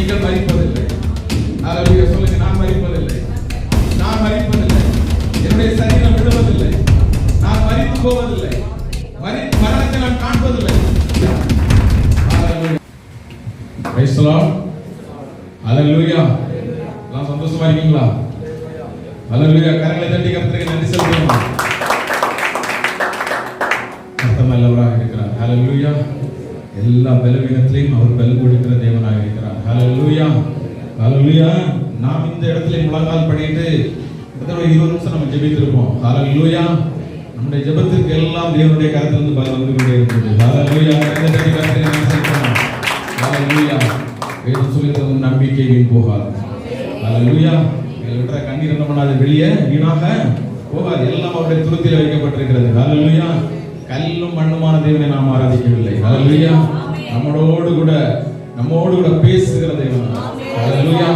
நீங்கள் மரிப்பதில்லை. ஹல்லேலூயா சொல்லுங்க. நான் மரிப்பதில்லை, நான் மரிப்பதில்லை, என்னுடைய சரீரம் விடுவதில்லை, நான் மரித்து போவதில்லை, மரணத்தை நான் காண்பதில்லை. ஹல்லேலூயா. Praise the Lord. ஹல்லேலூயா. எல்லாம் சந்தோஷமா இருக்கீங்களா? ஹல்லேலூயா. கரங்களை தட்டி கர்த்தருக்கு நன்றி செலுத்துவோம். கர்த்தர் நல்லவராக இருக்கிறார். ஹல்லேலூயா. எல்லா பலவீனத்திலையும் அவர் பலன் கொடுக்கிற தேவனாக இருக்கிறார். ஹல்லேலூயா. ஹல்லேலூயா. நாம் இந்த இடத்துல முழங்கால் பண்ணிட்டு 20 நிமிஷம் நம்ம ஜெபித்திருப்போம். ஹல்லேலூயா. நம்முடைய ஜெபத்திற்கு எல்லாம் தேவனுடைய கரத்திலிருந்து பலன் வந்து கொண்டே இருக்கிறது. ஹல்லேலூயா. கரங்களை தட்டி கர்த்தருக்கு நன்றி செலுத்துவோம். ஹல்லேலூயா. வேதம் சொல்லுகிறது நம்பிக்கை வீண் போகாது. ஹல்லேலூயா. விடுற கண்ணீர் என்ன பண்ணாது, வெளியே வீணாக போகாது. எல்லாம் அவருடைய துருத்தியில் வைக்கப்பட்டிருக்கிறது. ஹல்லேலூயா. கல்லும் மண்ணுமான தேவனை நாம் ஆராதிக்கவில்லை. ஹல்லேலூயா. நம்மோடு கூட பேசுகிற தேவன். ஹல்லேலூயா.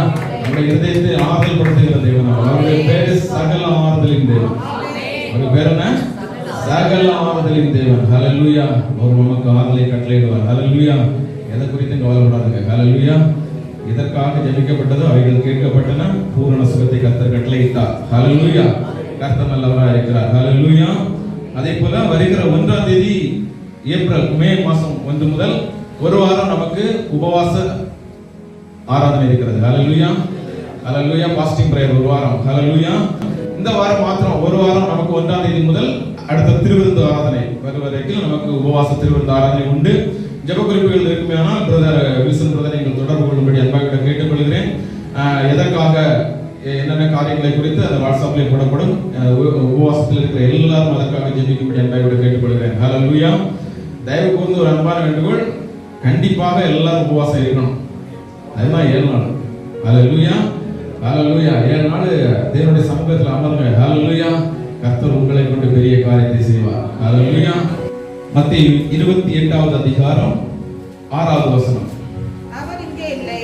நம்முடைய இதயத்தை ஆறுதல் படுத்துகிற தேவன். அவருடைய பேர் சகல ஆறுதலின் தேவன். அவருடைய பேர் என்ன? சகல ஆறுதலின் தேவன். ஹல்லேலூயா. அவர் நமக்கு ஆறுதலை கட்டளையிடுவார். ஹல்லேலூயா. எதை குறித்தும் கவலைப்படாதுங்க. ஹல்லேலூயா. இதற்காக ஜெபிக்கப்பட்டதோ அவைகள் கேட்கப்பட்டன. பூரண சுகத்தை கர்த்தர் கட்டளையிட்டார். ஹல்லேலூயா. கர்த்தர் நல்லவராக இருக்கிறார். ஹல்லேலூயா. அதே போல வருகிற 1ஆம் தேதி ஏப்ரல் மே மாசம் 1 முதல் ஒரு வாரம் நமக்கு உபவாச ஆராதனை இருக்கிறது. ஹல்லேலூயா. ஹல்லேலூயா. பாஸ்டிங் பிரேயர் ஒரு வாரம். ஹல்லேலூயா. இந்த வாரம் மாத்திரம் ஒரு வாரம் நமக்கு 1ஆம் தேதி முதல் அடுத்த திருவிருந்து ஆராதனை வருவதற்கும் நமக்கு உபவாச திருவிருந்து ஆராதனை உண்டு. ஜெப குறிப்புகள் இருக்குமானால் பிரதர் வில்சன் பிரதர் நீங்கள் தொடர்பு கொள்ளும்படி அன்பாக கேட்டுக்கொள்கிறேன். எதற்காக என்னென்ன காரியங்களை குறித்து அந்த வாட்ஸ்அப்ல போடப்படும். உபவாசத்தில் இருக்கிற எல்லாரும் அதற்காக ஜெபிக்கும்படி அன்பாக கேட்டுக்கொள்கிறேன். ஹல்லேலூயா. தயவு கூர்ந்து ஒரு அன்பான வேண்டுகோள், கண்டிப்பாக எல்லாரும் உபவாசம் இருக்கணும். அதுதான் 7 நாள். ஹல்லேலூயா. ஹல்லேலூயா. 7 நாள் தேவனுடைய சமூகத்தில் அமருங்க. ஹல்லேலூயா. கர்த்தர் உங்களை கொண்டு பெரிய காரியத்தை செய்வார். ஹல்லேலூயா. மத்தேயு 28வது அதிகாரம் 6வது வசனம். அவர் இங்கே இல்லை,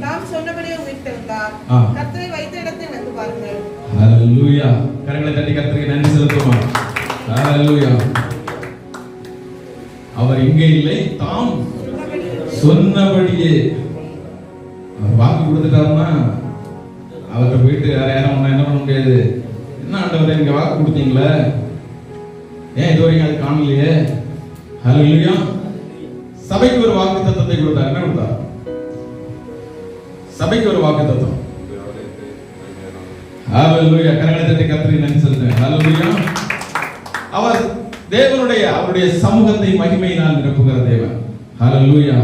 நாம் சொன்னபடியே உயிர்த்தெழுந்தார். கர்த்தரை வைத்த இடத்தில் வந்து பாருங்கள். ஹல்லேலூயா. கரங்களை தட்டி கர்த்தருக்கு நன்றி செலுத்துவோம். ஹல்லேலூயா. அவர் இங்கே இல்லை, தாம் சொன்னபடியே. வாக்கு கொடுத்துட்டாருன்னா அவர்கிட்ட போயிட்டு யாரும் என்ன பண்ண முடியாது. என்ன ஆண்டவரே இங்க வாக்கு கொடுத்தீங்களே, ஏன் இது வரைக்கும் அது காணலையே? ஹல்லேலூயா. சபைக்கு ஒரு வாக்கு தத்தத்தை கொடுத்தார். என்ன கொடுத்தார்? சபைக்கு ஒரு வாக்கு தத்தம். ஹல்லேலூயா. கரங்களை தட்டி கர்த்தருக்கு நன்றி செலுத்துங்க. ஹல்லேலூயா. அவர் அவருடைய சமூகத்தை மகிமையினால் நிரப்புகிற தேவன். ஹல்லேலூயா.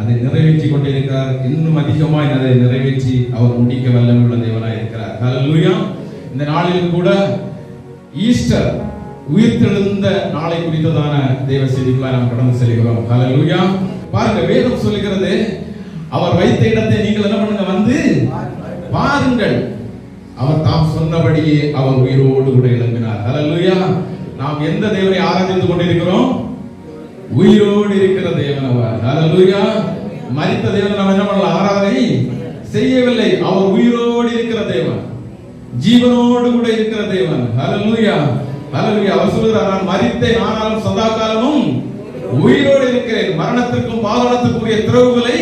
அதை நிறைவேற்றி கொண்டே இருக்கிறார். இன்னும் அதிகமாய் அதை நிறைவேற்றி அவர் முடிக்க வல்லமையுள்ள தேவனாய் இருக்கிறார். ஹல்லேலூயா. இந்த நாளில் கூட ஈஸ்டர் உயிர்த்தெழுந்த நாளை குறித்ததான தேவ செய்திகளை நாம் கடந்து செல்கிறோம். ஹல்லேலூயா. பாருங்க, வேதம் சொல்லுகிறது, அவர் வைத்த இடத்தை நீங்கள் என்ன பண்ணுங்க, வந்து பாருங்கள். அவர் தாம் சொன்னபடியே அவர் உயிரோடு கூட எழும்பினார். ஹல்லேலூயா. நாம் எந்த தேவனை ஆராதித்துக் கொண்டிருக்கிறோம்? உயிரோடு இருக்கிற தேவன் அவர். ஹல்லேலூயா. மரித்த தேவன் நாம் என்ன பண்ணல, ஆராதனை செய்யவில்லை. அவர் உயிரோடு இருக்கிற தேவன், ஜீவனோடு கூட இருக்கிற தேவன். ஹல்லேலூயா. ஹல்லேலூயா. அவர் சொல்கிறார், நான் மரித்தேன், ஆனாலும் சதா காலமும் உயிரோடு இருக்கிறேன். மரணத்திற்கும் பாதாளத்திற்குரிய திறவுகளை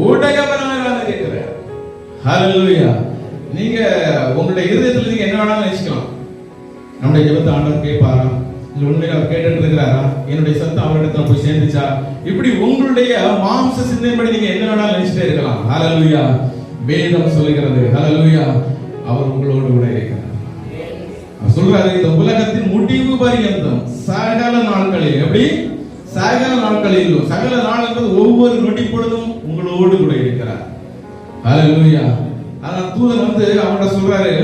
உடையவனாக இருக்கிறேன். ஹல்லேலூயா. நீங்க உங்களுடைய இருதயத்தில் நீங்க என்ன வேணாலும் நினைச்சுக்கலாம். நம்முடைய ஜெபத்தை ஆண்டவர் கேட்பாரா, இல்ல உண்மையில அவர் கேட்டுட்டு இருக்கிறாரா, என்னுடைய சத்தம் அவரிடத்துல போய் சேர்ந்துச்சா, இப்படி உங்களுடைய மாம்ச சிந்தனைப்படி நீங்க என்ன வேணாலும் நினைச்சிட்டே இருக்கலாம். ஹல்லேலூயா. வேதம் சொல்லுகிறது, ஹல்லேலூயா, அவர் உங்களோடு கூட இருக்கிறார். சொல்றாரு, இந்த உலகத்தின் முடிவு பரியந்தம் சகல நாட்களில், எப்படி சகல நாட்களிலும், சகல நாள் என்பது ஒவ்வொரு நொடி பொழுதும் உங்களோடு கூட இருக்கிறார். ஹல்லேலூயா. ஆனா தூதன் வந்து அவங்கள்ட்ட சொல்றாரு,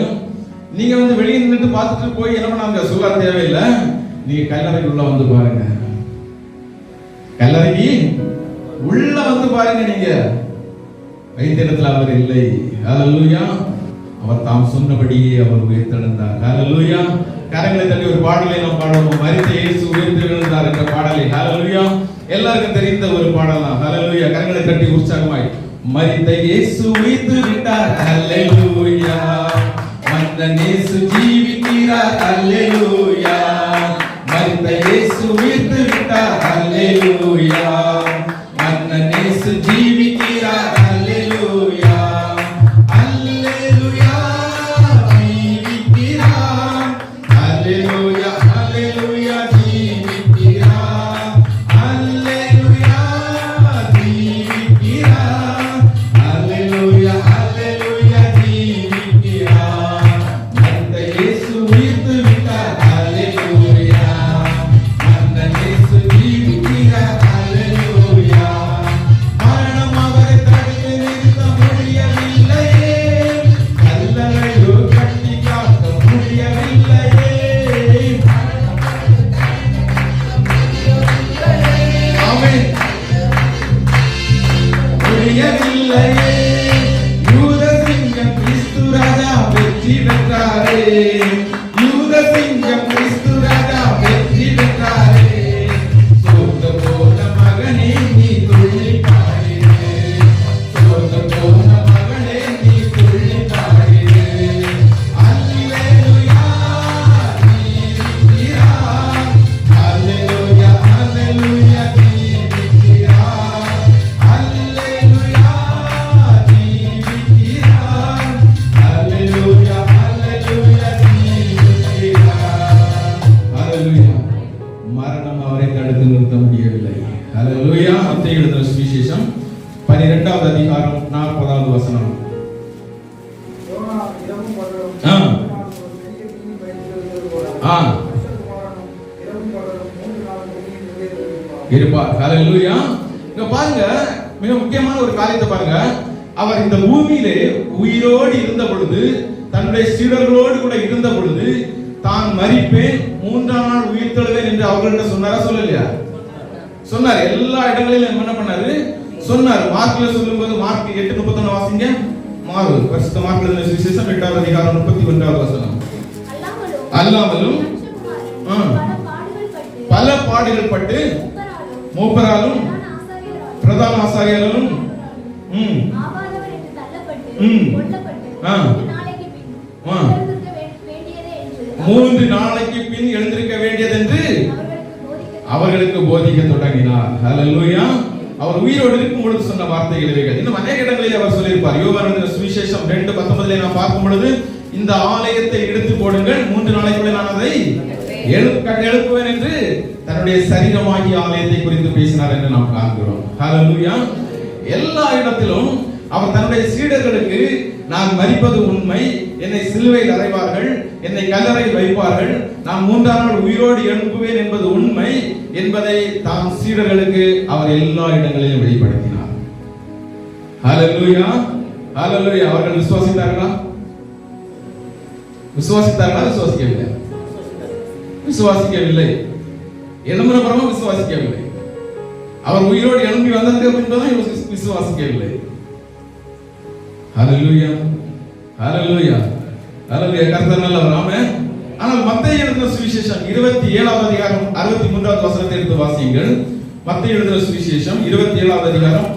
நீங்க வந்து வெளியே நின்று பார்த்துட்டு போய் என்ன பண்ணாங்க சொல்ல தேவையில்லை, நீங்க கல்லறைக்கு உள்ள வந்து பாருங்க. கல்லறைக்கு உள்ள வந்து பாருங்க. நீங்க வைத்த இடத்துல அவர் இல்லை. ஹல்லேலூயா. அவர் தாம் சொன்னபடியே அவர் உயிர்த்தெழுந்தார். ஹல்லேலூயா. கரங்களை தட்டி ஒரு பாடலை நாம் பாடுவோம். மரித்த இயேசு உயிர்த்தெழுந்தார் என்ற பாடலை. ஹல்லேலூயா. எல்லாருக்கும் தெரிந்த ஒரு பாடல் தான். ஹல்லேலூயா. கரங்களை தட்டி உற்சாகமாய், மரித்த இயேசு உயிர்த்து விட்டார். ஹல்லேலூயா. மரித்த இயேசு ஜீவிக்கிறார். ஹல்லேலூயா. மரித்த இயேசு உயிர்த்து விட்டார். ஹல்லேலூயா. மரித்த இயேசு ஜீவிக்கிறார். ஹல்லேலூயா. இல்லையே. யூத சிங்கம் கிறிஸ்து ராஜா வெற்றி பெற்றாரே. யூத சிங்கம் கிறிஸ்து ராஜா வெற்றி பெற்றாரே. சோர்ந்து போன மகனே நீ துள்ளி பாடிடு. சோர்ந்து போன மகனே நீ துள்ளி பாடிடு. அல்லேலூயா நீ வெற்றியாய். அல்லேலூயா அல்லேலூயா நீ வெற்றியாய். அல்லேலூயா நீ வெற்றியாய். அல்லேலூயா அல்லேலூயா நீ வெற்றியாய். அல்லேலூயா. மரணம் அவரை தடுத்து நிறுத்த முடியவில்லை. அல்லேலூயா. மத்தேயு எழுதின சுவிசேஷம் 12வது அதிகாரம் 40வது வசனம். இருப்பார். ஹalleluya. இங்க பாருங்க, மிக முக்கியமான ஒரு காரியத்தை பாருங்க. அவர் இந்த பூமியிலே உயிரோடு இருந்த பொழுது, தன்னுடைய சீடர்களோடு கூட இருந்த பொழுது, தான் மரிப்பேன் 3ஆம் நாள் உயிர் தெழுவேன் என்று அவர்கள்ட்ட சொன்னாரா சொல்லலையா? சொன்னார். எல்லா இடங்களிலும் என்ன பண்ணாரு? சொன்னார். மார்க்ல சொல்லும்போது மார்க் 8:31 வாசிங்க. மார்க் பரிசுத்த மார்க் எழுதின சுவிசேஷம் 8வது அதிகாரம் 31வது வசனம். அல்லாமலும் பல பாடுகள் பட்டு மூப்பராலும் பிரதான ஆசாரியர்களும் 3 நாளைக்கு பின் எழுந்திருக்க வேண்டியது என்று அவர்களுக்கு போதிக்க தொடங்கினார். ஹalleluya. அவர் உயிரோடு இருக்கும் பொழுது சொன்ன வார்த்தைகள் இவைகள். இன்னும் அநேக இடங்களில் அவர் சொல்லியிருப்பார். யோவான் எழுதின சுவிசேஷம் 2:19 நாம் பார்க்கும் பொழுது, இந்த ஆலயத்தை எடுத்து போடுங்கள், 3 நாளைக்குள்ள நான் அதை எழுப்புவேன் என்று தன்னுடைய சரீரமாகிய ஆலயத்தை குறித்து பேசினார் என்று நாம் காண்கிறோம். ஹalleluya. எல்லா இடத்திலும் அவர் தன்னுடைய சீடர்களுக்கு, நான் மரிப்பது உண்மை, என்னை சிலுவையில் அறைவார்கள், என்னை கல்லறையில் வைப்பார்கள், நான் 3ஆம் நாள் உயிரோடு எழுப்புவேன் என்பது உண்மை என்பதை தாம் சீடர்களுக்கு அவர் எல்லா இடங்களிலும் வெளிப்படுத்தினார். ஹalleluya. ஹalleluya. அவர்கள் விசுவாசித்தார்களா? விசுவாசிக்கவில்லை. விசுவாசிக்கவில்லை. எழும்பின பிறகு விசுவாசிக்கவில்லை. அவர் உயிரோடு எழும்பி வந்ததுக்கு பின்புதான் விசுவாசிக்கவில்லை. ஹalleluya. ஹalleluya. ஹalleluya. கர்த்தர் நல்லவர். ஆமென். ஆனால் மத்தேயு எழுதின சுவிசேஷம் 27வது அதிகாரம் 63வது வசனத்தை எடுத்து வாசியுங்கள். மத்தேயு எழுதின சுவிசேஷம் 27வது அதிகாரம்.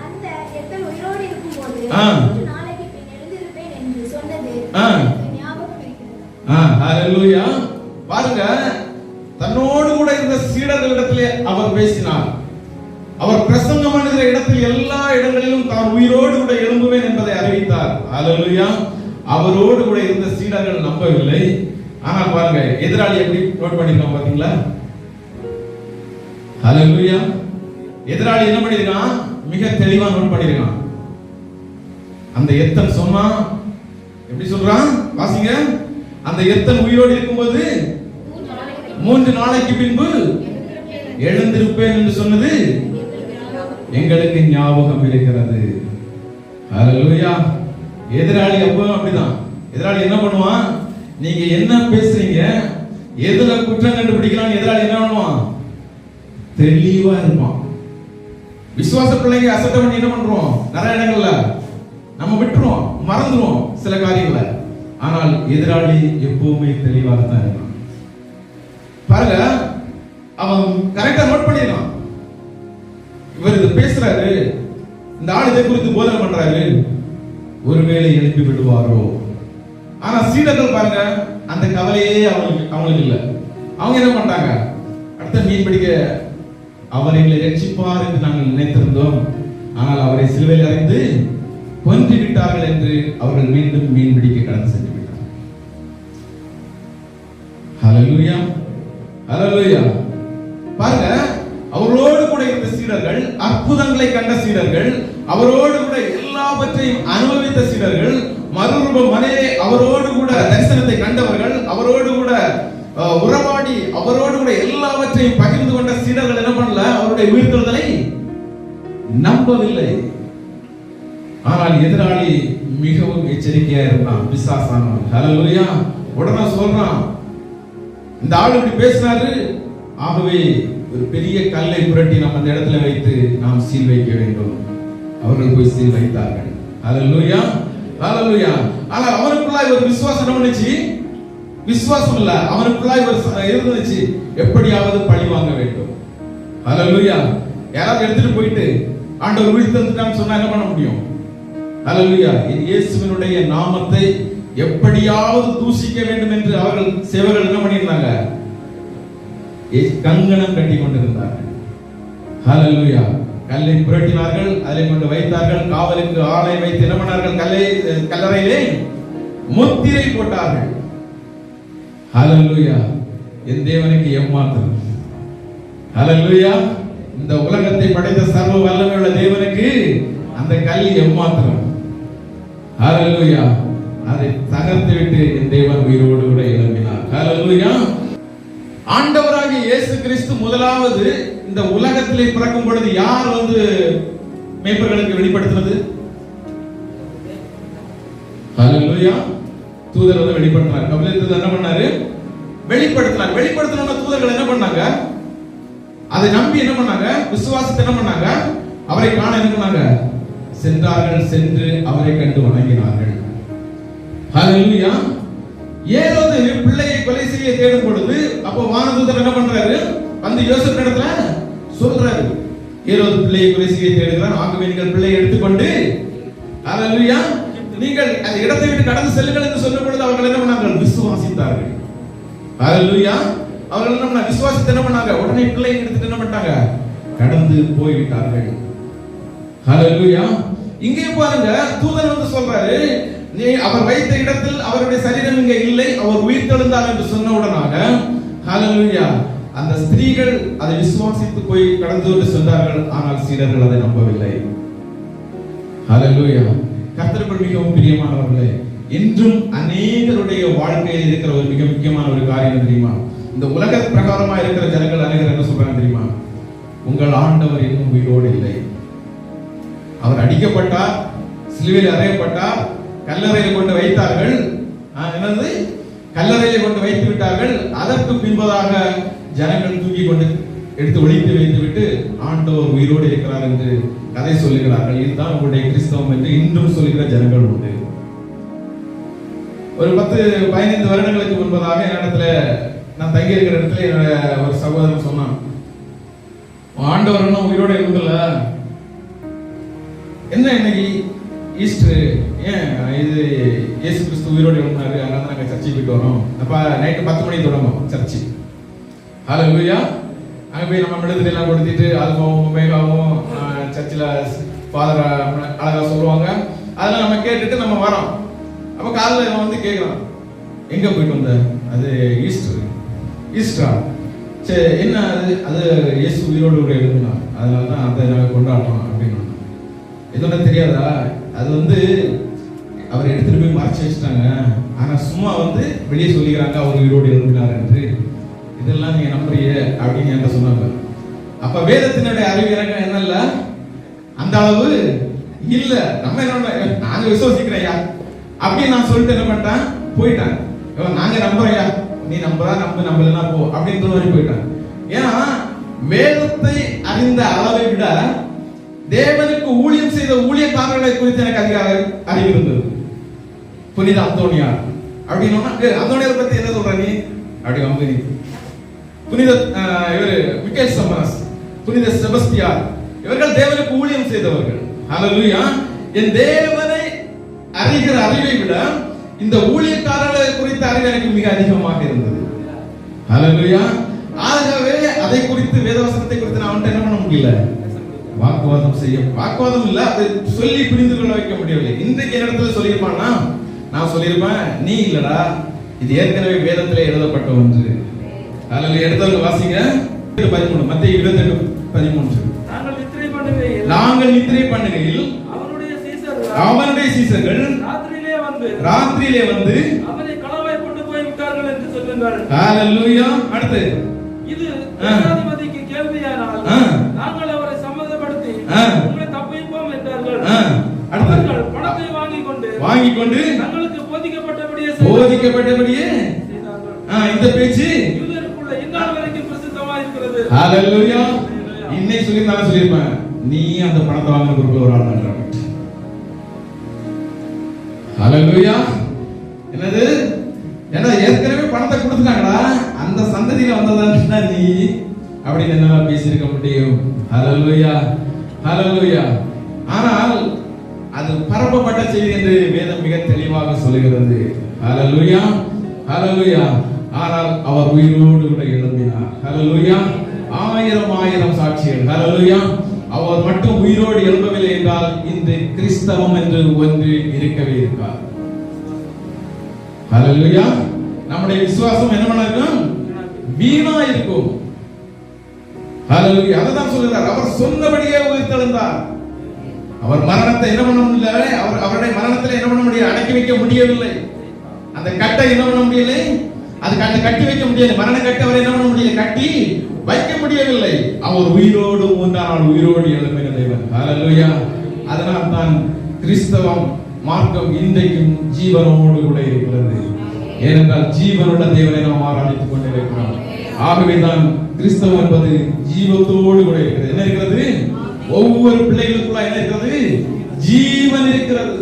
அந்த எத்தன் உயிரோடு இருக்கும்போது 3 நாளைக்கு பின் எழுந்திருப்பேன் என்று சொன்னது எனக்கு ஞாபகம் இருக்கிறது. ஹalleluya. பாருங்க, தன்னோடு கூட இருந்த சீடர்களிடத்திலே அவர் பேசினார். அவர் பிரசங்கம் பண்ணுகிற இடத்தில் எல்லா இடங்களிலும் தான் உயிரோடு கூட எழும்புவேன் என்பதை அறிவித்தார். ஹalleluya. அவரோடு கூட இருந்த சீடர்கள் நம்பவில்லை. ஆனால் பாருங்க, எதிராளி எப்படி நோட் பண்ணிருக்கான் பாத்தீங்களா? ஹalleluya. எதிராளி என்ன பண்ணிருக்கான்? மிக தெளிவா நோட் பண்ணிருக்கான். அந்த எத்தன் சொன்னா எப்படி சொல்றான்? வாசிங்க. அந்த எத்தன் உயிரோடு இருக்கும்போது 3 நாளைக்கு பின்பு எழுந்திருப்பேன் என்று சொன்னது எங்களுக்கு ஞாபகம் இருக்கிறது. ஹalleluya. எதிராளி அப்பவும் அப்படிதான். எதிராளி என்ன பண்ணுவான்? நீங்க என்ன பேசுறீங்க, எதுல குற்றம் கண்டுபிடிக்கிறான், எதிராளி என்ன பண்ணுவான்? தெளிவா இருப்பான். விசுவாச பிள்ளைங்க அசட்டை பண்ணி என்ன பண்றோம்? நிறைய இடங்கள்ல நம்ம விட்டுருவோம், மறந்துடுவோம் சில காரியங்களை. ஆனால் எதிராளி எப்பவுமே தெளிவாக தான் இருக்கான். பாருங்க, அவன் கரெக்டா நோட் பண்ணிருக்கான். இவர் இது பேசுறாரு, இந்த ஆள் இதை குறித்து போதனை பண்றாரு, ஒருவேளை எழுப்பி விடுவாரோ. ஆனா சீடர்கள் பாருங்க, அந்த கவலையே அவங்களுக்கு இல்ல. அவங்க என்ன பண்றாங்க? அடுத்த மீன் பிடிக்க அவர் எங்களை ரட்சிப்பார் என்று நாங்கள் நினைத்திருந்தோம், ஆனால் அவரை சிலுவையில் அறைந்து கொன்று விட்டார்கள் என்று அவர்கள் மீண்டும் மீன் பிடிக்க கடந்து சென்று விட்டார். ஹalleluya. ஹalleluya. பாருங்க, அவரோடு கூட இருந்த சீடர்கள், அற்புதங்களை கண்ட சீடர்கள், அவரோடு கூட எல்லாவற்றையும் அனுபவித்த சீடர்கள், மறுரூப மலையிலே அவரோடு கூட தரிசனத்தை கண்டவர்கள், அவரோடு கூட உறவாடி அவரோடு கூட எல்லாவற்றையும் பகிர்ந்து கொண்ட சீடர்கள் என்ன பண்ணல? அவருடைய உயிர்த்தெழுதலை நம்பவில்லை. ஆனால் எதிராளி மிகவும் எச்சரிக்கையா இருந்தான், பிசாசானவன். ஹalleluya. உடனே சொல்றான், இந்த ஆள் இப்படி பேசினாரு, ஆகவே ஒரு பெரிய கல்லை புரட்டி நாம் அந்த இடத்துல வைத்து நாம் சீல் வைக்க வேண்டும். அவர்கள் போய் சீல் வைத்தார்கள். ஹalleluya ஹalleluya. ஆனா அவனுக்குள்ளாய் ஒரு விசுவாசம் என்ன பண்ணுச்சு? விசுவாசம் இல்ல, அவனுக்குள்ளாய் ஒரு இருந்துச்சு, எப்படியாவது பழி வாங்க வேண்டும். ஹalleluya. யாராவது எடுத்துட்டு போயிட்டு ஆண்டவர் உயிர் தந்துட்டான்னு சொன்னா என்ன பண்ண முடியும்? ஹalleluya. இயேசுவினுடைய நாமத்தை எப்படியாவது தூசிக்க வேண்டும் என்று அவர்கள் சேவர்கள் என்ன பண்ணியிருந்தாங்க? கங்கணம் கட்டி கொண்டிருந்தார்கள். ஹalleluya. கல்லை புரட்டினார்கள், அதை கொண்டு வைத்தார்கள், காவலுக்கு ஆளை வைத்து என்ன பண்ணார்கள்? கல்லறையிலே முத்திரை போட்டார்கள். ஹalleluya. என் தேவனுக்கு எம்மாத்திரம். ஹalleluya. இந்த உலகத்தை படைத்த சர்வ வல்லமையுள்ள தேவனுக்கு அந்த கல் எம்மாத்திரம். ஹalleluya. அதை தகர்த்து விட்டு என் தேவன் உயிரோடு கூட எழும்பினார். ஹalleluya. ஆண்டவராகிய இயேசு கிறிஸ்து முதலாவது இந்த உலகத்திலே பிறக்கும் பொழுது யார் மேய்ப்பர்களுக்கு வெளிப்படுத்தினது? ஹalleluya. தூதர் வெளிப்படுத்தினார். கபிலேயர் தூதர் என்ன பண்ணாரு? வெளிப்படுத்தினார். வெளிப்படுத்தின தூதர்கள் என்ன பண்ணாங்க? அதை நம்பி என்ன பண்ணாங்க? விசுவாசத்தை என்ன பண்ணாங்க? அவரை காண என்ன பண்ணாங்க? சென்றார்கள். சென்று அவரை கண்டு வணங்கினார்கள். ஹalleluya. ஏரோது பிள்ளையை கொலை செய்ய தேடும் பொழுது அப்போ வானதூதர் என்ன பண்றாரு? வந்து யோசேப்பு இடத்துல சொல்றாரு, ஏரோது பிள்ளையை கொலை செய்ய தேடுகிறார், ஆகவே நீங்கள் பிள்ளையை எடுத்துக்கொண்டு ஹalleluya நீங்கள் அந்த இடத்தை விட்டு கடந்து செல்லுங்கள் என்று சொன்ன பொழுது அவர்கள் என்ன பண்ணார்கள்? விசுவாசித்தார்கள். ஹalleluya. அவர்கள் என்ன பண்ணாங்க? விசுவாசத்தை என்ன பண்ணாங்க? உடனே பிள்ளையை எடுத்துட்டு என்ன பண்ணிட்டாங்க? கடந்து போய்விட்டார்கள். ஹalleluya. இங்கே பாருங்க, தூதன் சொல்றாரு, நீ அவர் வைத்த இடத்தில் அவருடைய சரீரம் இங்கே இல்லை, அவர் உயிர் தெழுந்தார் என்று சொன்ன உடனாக ஹalleluya அந்த ஸ்திரீகள் அதை விசுவாசித்து போய் கடந்து சென்றார்கள். ஆனால் சீடர்கள் அதை நம்பவில்லை. ஹalleluya. கர்த்தருக்குள் மிகவும் பிரியமானவர்களே, இன்றும் அநேகருடைய வாழ்க்கையில் இருக்கிற ஒரு மிக முக்கியமான ஒரு காரியம் தெரியுமா? இந்த உலக பிரகாரமா இருக்கிற ஜனங்கள் அநேகர் என்ன சொல்றாங்க தெரியுமா? உங்கள் ஆண்டவர் இன்னும் உயிரோடு இல்லை. அவர் அடிக்கப்பட்டார், சிலுவையில் அறையப்பட்டார், கல்லறையில் கொண்டு வைத்தார்கள். என்னது? கல்லறையில் கொண்டு வைத்து விட்டார்கள். அதற்கு பின்பதாக ஜனங்கள் தூக்கி கொண்டு எடுத்து ஒழித்து வைத்து விட்டு ஆண்டவர் உயிரோடு இருக்கிறார் என்று கதை சொல்லுகிறார்கள். இதுதான் உங்களுடைய கிறிஸ்தவம் என்று இன்றும் சொல்லுகிற ஜனங்கள் உண்டு. ஒரு 10-15 வருடங்களுக்கு முன்பதாக என்னிடத்துல நான் தங்கி இருக்கிற இடத்துல என்னோட ஒரு சகோதரன் சொன்னான், ஆண்டவர் இன்னும் உயிரோடு இருக்கல, என்ன இன்னைக்கு ஈஸ்டர், ஏன் இது இயேசு கிறிஸ்து உயிரோடு எழுந்தாரு, அதனால நாங்க சர்ச்சைக்கு போயிட்டு வரோம். அப்ப நைட்டு 10 மணிக்கு தொடங்கும் சர்ச்சு. ஹalleluya. அங்க போய் நம்ம மெழுகுதிரி எல்லாம் கொடுத்துட்டு ஆல்பாவும் மேகாவும் சர்ச்சில் ஃபாதர் அழகா சொல்லுவாங்க, அதெல்லாம் நம்ம கேட்டுட்டு நம்ம வரோம். அப்ப காலையில் இவன் கேட்கறான், எங்க போயிட்டு வந்த? அது ஈஸ்டரா? சரி, என்ன அது இயேசு உயிரோடு கூட எழுதுனார், அதனாலதான் அதை நாங்கள் கொண்டாடுறோம் அப்படின்னு. எதுவும் தெரியாதா? அது அவர் எடுத்துட்டு போய் மறைச்சு வச்சுட்டாங்க, ஆனா சும்மா வெளியே சொல்லிக்கிறாங்க அவர் உயிரோடு எழுதினார் என்று. இதெல்லாம் நீங்க நம்புறீங்க அப்படின்னு என்கிட்ட சொன்னாங்க. அப்ப வேதத்தினுடைய அறிவு எனக்கு என்ன இல்ல, அந்த அளவு இல்ல. நம்ம என்ன, நாங்க விசுவாசிக்கிறையா அப்படின்னு நான் சொல்லிட்டு என்ன பண்ணிட்டேன், போயிட்டேன். நாங்க நம்புறையா, நீ நம்புறா நம்பு, நம்பலன்னா போ அப்படின்ற மாதிரி போயிட்டேன். ஏன்னா வேதத்தை அறிந்த அளவை விட தேவனுக்கு ஊழியம் செய்த ஊழியக்காரர்களை குறித்து எனக்கு அதிக அறிவு இருந்தது. புனித அந்தோனியார் அப்படின்னா, அந்தோனியார் பத்தி என்ன சொல்ற நீ அப்படி வந்து, புனித இவரு மிக்கேல் சமரஸ், புனித செபஸ்தியார், இவர்கள் தேவனுக்கு ஊழியம் செய்தவர்கள். ஹalleluya. என் தேவனை அறிகிற அறிவை விட இந்த ஊழியக்காரர்களை குறித்த அறிவு எனக்கு மிக அதிகமாக இருந்தது. ஹalleluya. ஆகவே அதை குறித்து, வேதவசனத்தை குறித்து நான் என்ன பண்ண முடியல, வாக்குவாதம் இல்ல, அதை சொல்லி புரிந்து கொள்ள வைக்க முடியவில்லை. இன்றைக்கு இடத்துல சொல்லியிருப்பான்னா நான் சொல்லியிருப்பேன், நீ இல்லடா, இது ஏற்கனவே வேதத்திலே எழுதப்பட்ட ஒன்று. ஹalleluya. எடுத்தவங்க வாசிங்க 13, மத்தேயு 28:13. நாங்கள் நித்திரை பண்ணுகையில் அவனுடைய சீசர்கள் ராத்திரியிலே வந்து அவனை களவாய் கொண்டு போய் விட்டார்கள் என்று சொல்லுங்கள். ஹalleluya. அடுத்து, இது தேசாதிபதிக்கு கேள்வியானால் நாங்கள் அவரை சம்மதப்படுத்தி உங்களை தப்பிப்போம் என்றார்கள். அவர்கள் பணத்தை வாங்கிக் கொண்டு தங்களுக்கு போதிக்கப்பட்டபடியே செய்தார்கள். இந்த பேச்சு யூதருக்குள்ள இந்நாள் வரைக்கும் பிரசித்தமா இருக்கிறது. ஹalleluya. இன்னை சொல்லியிருப்பேன், நீ அந்த பணத்தை வாங்குற குரூப்ல ஒரு ஆள். ஹalleluya. என்னது? ஏன்னா ஏற்கனவே பணத்தை கொடுத்துட்டாங்கடா, அந்த சந்ததியில வந்ததா நீ அப்படின்னு என்ன பேசியிருக்க முடியும்? ஹalleluya, ஹalleluya. ஆனால் அது பரப்பப்பட்ட செய்தி என்று வேதம் மிக தெளிவாக சொல்கிறது. ஹalleluya, ஹalleluya. ஆனால் அவர் உயிரோடு கூட எழும்பினார். ஹalleluya. ஆயிரம் சாட்சிகள். ஹalleluya. அவர் மட்டும் உயிரோடு எழும்பவில்லை என்றால் இந்த கிறிஸ்தவம் என்று ஒன்று இருக்கவே இருக்காது. ஹalleluya. நம்முடைய விசுவாசம் என்ன பண்ணும்? வீணா இருக்கும். ஹalleluya. அதான் சொல்றார், அவர் சொன்னபடியே உயிர்த்தெழுந்தார். அவர் மரணத்தை என்ன பண்ண முடியல, அவருடைய மரணத்தில் என்ன பண்ண முடியல, அடக்கி வைக்க முடியவில்லை. அந்த கட்டை என்ன பண்ண முடியல, அது கட்டி வைக்க முடியல. மரண கட்டை அவர் என்ன பண்ண முடியல, கட்டி வைக்க முடியவில்லை. அவர் உயிரோடு 3 நாள் உயிரோடு எழும்பின தேவன். ஹalleluya. அதனால் தான் கிறிஸ்தவம் மார்க்கம் இன்றைக்கும் ஜீவனோடு கூட இருக்கிறது. ஏனென்றால் ஜீவனுள்ள தேவனை நாம் ஆராதித்துக் கொண்டிருக்கிறோம். ஆகவேதான் கிறிஸ்தவம் என்பது ஜீவத்தோடு கூட இருக்கிறது. என்ன இருக்கிறது? ஒவ்வொரு பிள்ளைகளுக்குள்ள என்ன இருக்கிறது? ஜீவன் இருக்கிறது.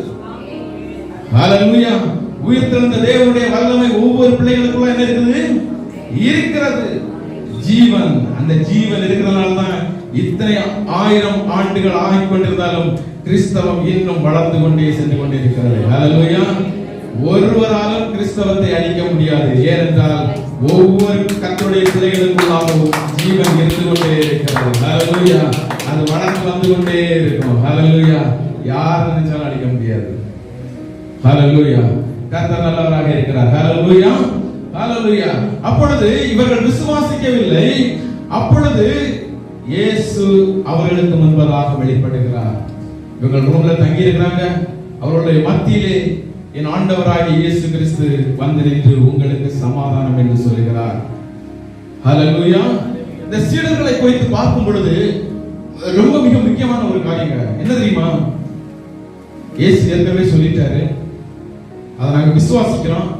ஹalleluya. உயிர்த்தெழுந்த தேவனுடைய வல்லமை ஒவ்வொரு பிள்ளைகளுக்குள்ள என்ன இருக்குது? இருக்கிறது. ஜீவன். அந்த ஜீவன் இருக்கிறதுனால தான் இத்தனை 1000 ஆண்டுகள் ஆகிக் கொண்டிருந்தாலும் கிறிஸ்தவம் இன்னும் வளர்ந்து கொண்டே சென்று கொண்டிருக்கிறது. ஹalleluya. ஒருவராலும் கிறிஸ்தவத்தை அழிக்க முடியாது. ஏனென்றால் ஒவ்வொரு கர்த்தருடைய பிள்ளைகளுக்குள்ளாகவும் ஜீவன் இருந்து கொண்டே இருக்கிறது. ஹalleluya. அது வளர்ந்து வந்து கொண்டே இருக்கும். ஹalleluya. யார் நினைச்சாலும் அழிக்க முடியாது. ஹalleluya. கர்த்தர் நல்லவராக இருக்கிறார். ஹalleluya, ஹalleluya. அப்பொழுது இவர்கள் விசுவாசிக்கவில்லை. அப்பொழுது இயேசு அவர்களுக்கு முன்பதாக வெளிப்படுகிறார். இவர்கள் ரூம்ல தங்கி இருக்கிறாங்க. அவர்களுடைய மத்தியிலே என் ஆண்டவராகிய இயேசு கிறிஸ்து வந்து நின்று உங்களுக்கு சமாதானம் என்று சொல்கிறார். ஹalleluya. இந்த சீடர்களை குறித்து பார்க்கும் பொழுது ரொம்ப மிக முக்கியமான ஒரு காரியங்க. என்ன தெரியுமா? இயேசு ஏற்கனவே சொல்லிட்டாரு, அதை நாங்க விசுவாசிக்கிறோம்.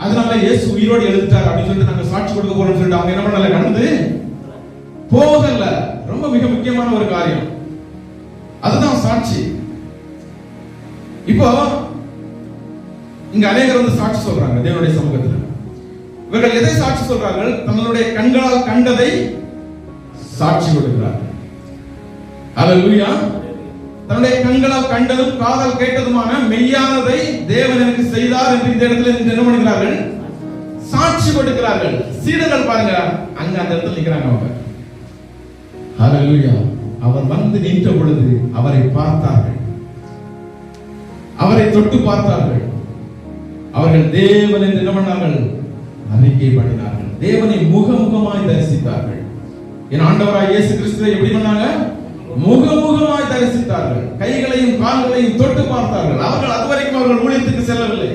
அதனால இயேசு உயிரோடு எழுந்துட்டார் அப்படின்னு சொல்லிட்டு நாங்க சாட்சி கொடுக்க போறோம்னு சொல்லிட்டு அவங்க என்ன பண்ணல, கடந்து போகல. ரொம்ப மிக முக்கியமான ஒரு காரியம், அதுதான் சாட்சி. இப்போ இங்க அநேகர் வந்து சாட்சி சொல்றாங்க தேவனுடைய சமூகத்தில். இவர்கள் எதை சாட்சி சொல்றார்கள்? தங்களுடைய கண்களால் கண்டதை சாட்சி கொடுக்கிறார்கள். ஹalleluya. தன்னுடைய கண்களால் கண்டதும் காதால் கேட்டதுமான மெய்யானதை தேவன் எனக்கு செய்தார் என்று இந்த இடத்துல என்ன பண்ணுகிறார்கள்? சாட்சி கொடுக்கிறார்கள். சீடர்கள் பாருங்க, அங்க அந்த இடத்துல நிக்கிறாங்க அவங்க. ஹalleluya. அவர் வந்து நின்ற பொழுது அவரை பார்த்தார்கள், அவரை தொட்டு பார்த்தார்கள். அவர்கள் தேவன் என்று என்ன பண்ணார்கள்? அறிக்கை பண்ணினார்கள். தேவனை முகமுகமாய் தரிசித்தார்கள். என் ஆண்டவராய் இயேசு கிறிஸ்துவை எப்படி பண்ணாங்க? முகமுகமாய் தரிசித்தார்கள். கைகளையும் கால்களையும் தொட்டு பார்த்தார்கள். அவர்கள் அதுவரைக்கும் அவர்கள் ஊழியத்துக்கு செல்லவில்லை.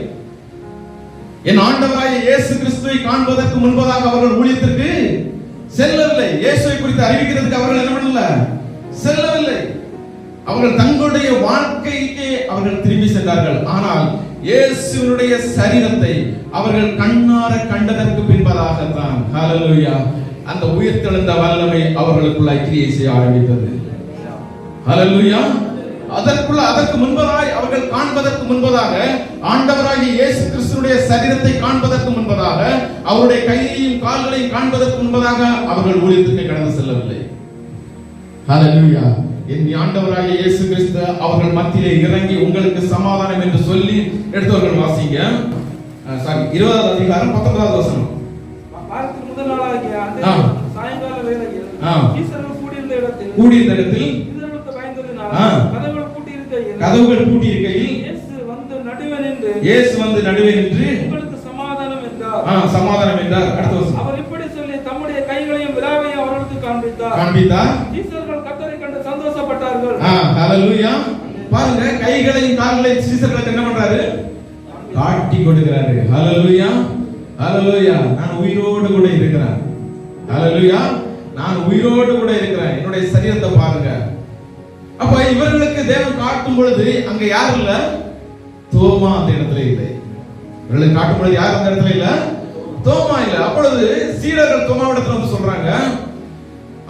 என் ஆண்டவராகிய இயேசு கிறிஸ்துவை காண்பதற்கு முன்பதாக அவர்கள் ஊழியத்திற்கு செல்லவில்லை. இயேசுவை குறித்து அறிவிக்கிறதுக்கு அவர்கள் என்ன பண்ணல? செல்லவில்லை. அவர்கள் தங்களுடைய வாழ்க்கைக்கே அவர்கள் திரும்பி சென்றார்கள். ஆனால் இயேசுவினுடைய சரீரத்தை அவர்கள் கண்ணார கண்டதற்கு பின்பதாகத்தான் ஹalleluya அந்த உயிர்த்தெழுந்த வல்லமை அவர்களுக்குள்ள கிரியை செய்ய ஆரம்பித்தது. ஹalleluya. அதற்கு முன்பதாய் அவர்கள் காண்பதற்கு முன்பதாக, ஆண்டவராகிய இயேசு கிறிஸ்துவினுடைய சரீரத்தை காண்பதற்கு முன்பதாக, அவருடைய கையையும் கால்களையும் காண்பதற்கு முன்பதாக அவர்கள் ஊழியத்துக்கு கடந்து செல்லவில்லை. ஹalleluya. என் ஆண்டவராகிய இயேசு கிறிஸ்து அவர்கள் மத்தியிலே இறங்கி உங்களுக்கு சமாதானம் என்று சொல்லி எடுத்தவர்கள் வாசிங்க. 20வது அதிகாரம் 19வது வசனம். வாரத்துக்கு முதல் நாளாகிய அந்த சாயங்கால வேளையில் ஈசர்கள் கூடியிருந்த இடத்தில் இதற்கு பயந்ததினால் கதவுகள் பூட்டி இருக்கையில் இயேசு வந்து நடுவே நின்று உங்களுக்கு சமாதானம் என்றார். சமாதானம் என்றார். அடுத்த வசனம். அவர் இப்படி சொல்லி தம்முடைய கைகளையும் விலாவையும் அவர்களுக்கு காண்பித்தார். ஈசர்கள் கர்த்தரை கண்டு சந்தோஷப்பட்டார்கள். ஹalleluya. பாருங்க, கைகளையும் கால்களையும் சீசர்களுக்கு என்ன பண்றாரு? காட்டி கொடுக்கிறாரு. ஹalleluya, ஹalleluya. நான் உயிரோடு கூட இருக்கிறேன். ஹalleluya. நான் உயிரோடு கூட இருக்கிறேன். என்னுடைய சரீரத்தை பாருங்க. அப்ப இவர்களுக்கு தேவன் காட்டும் பொழுது அங்க யார் இல்ல? தோமா அந்த இடத்துல இல்லை. இவர்களுக்கு காட்டும் பொழுது யார் அந்த இடத்துல இல்ல? தோமா இல்ல. அப்பொழுது சீடர்கள் தோமாவிடத்துல வந்து சொல்றாங்க,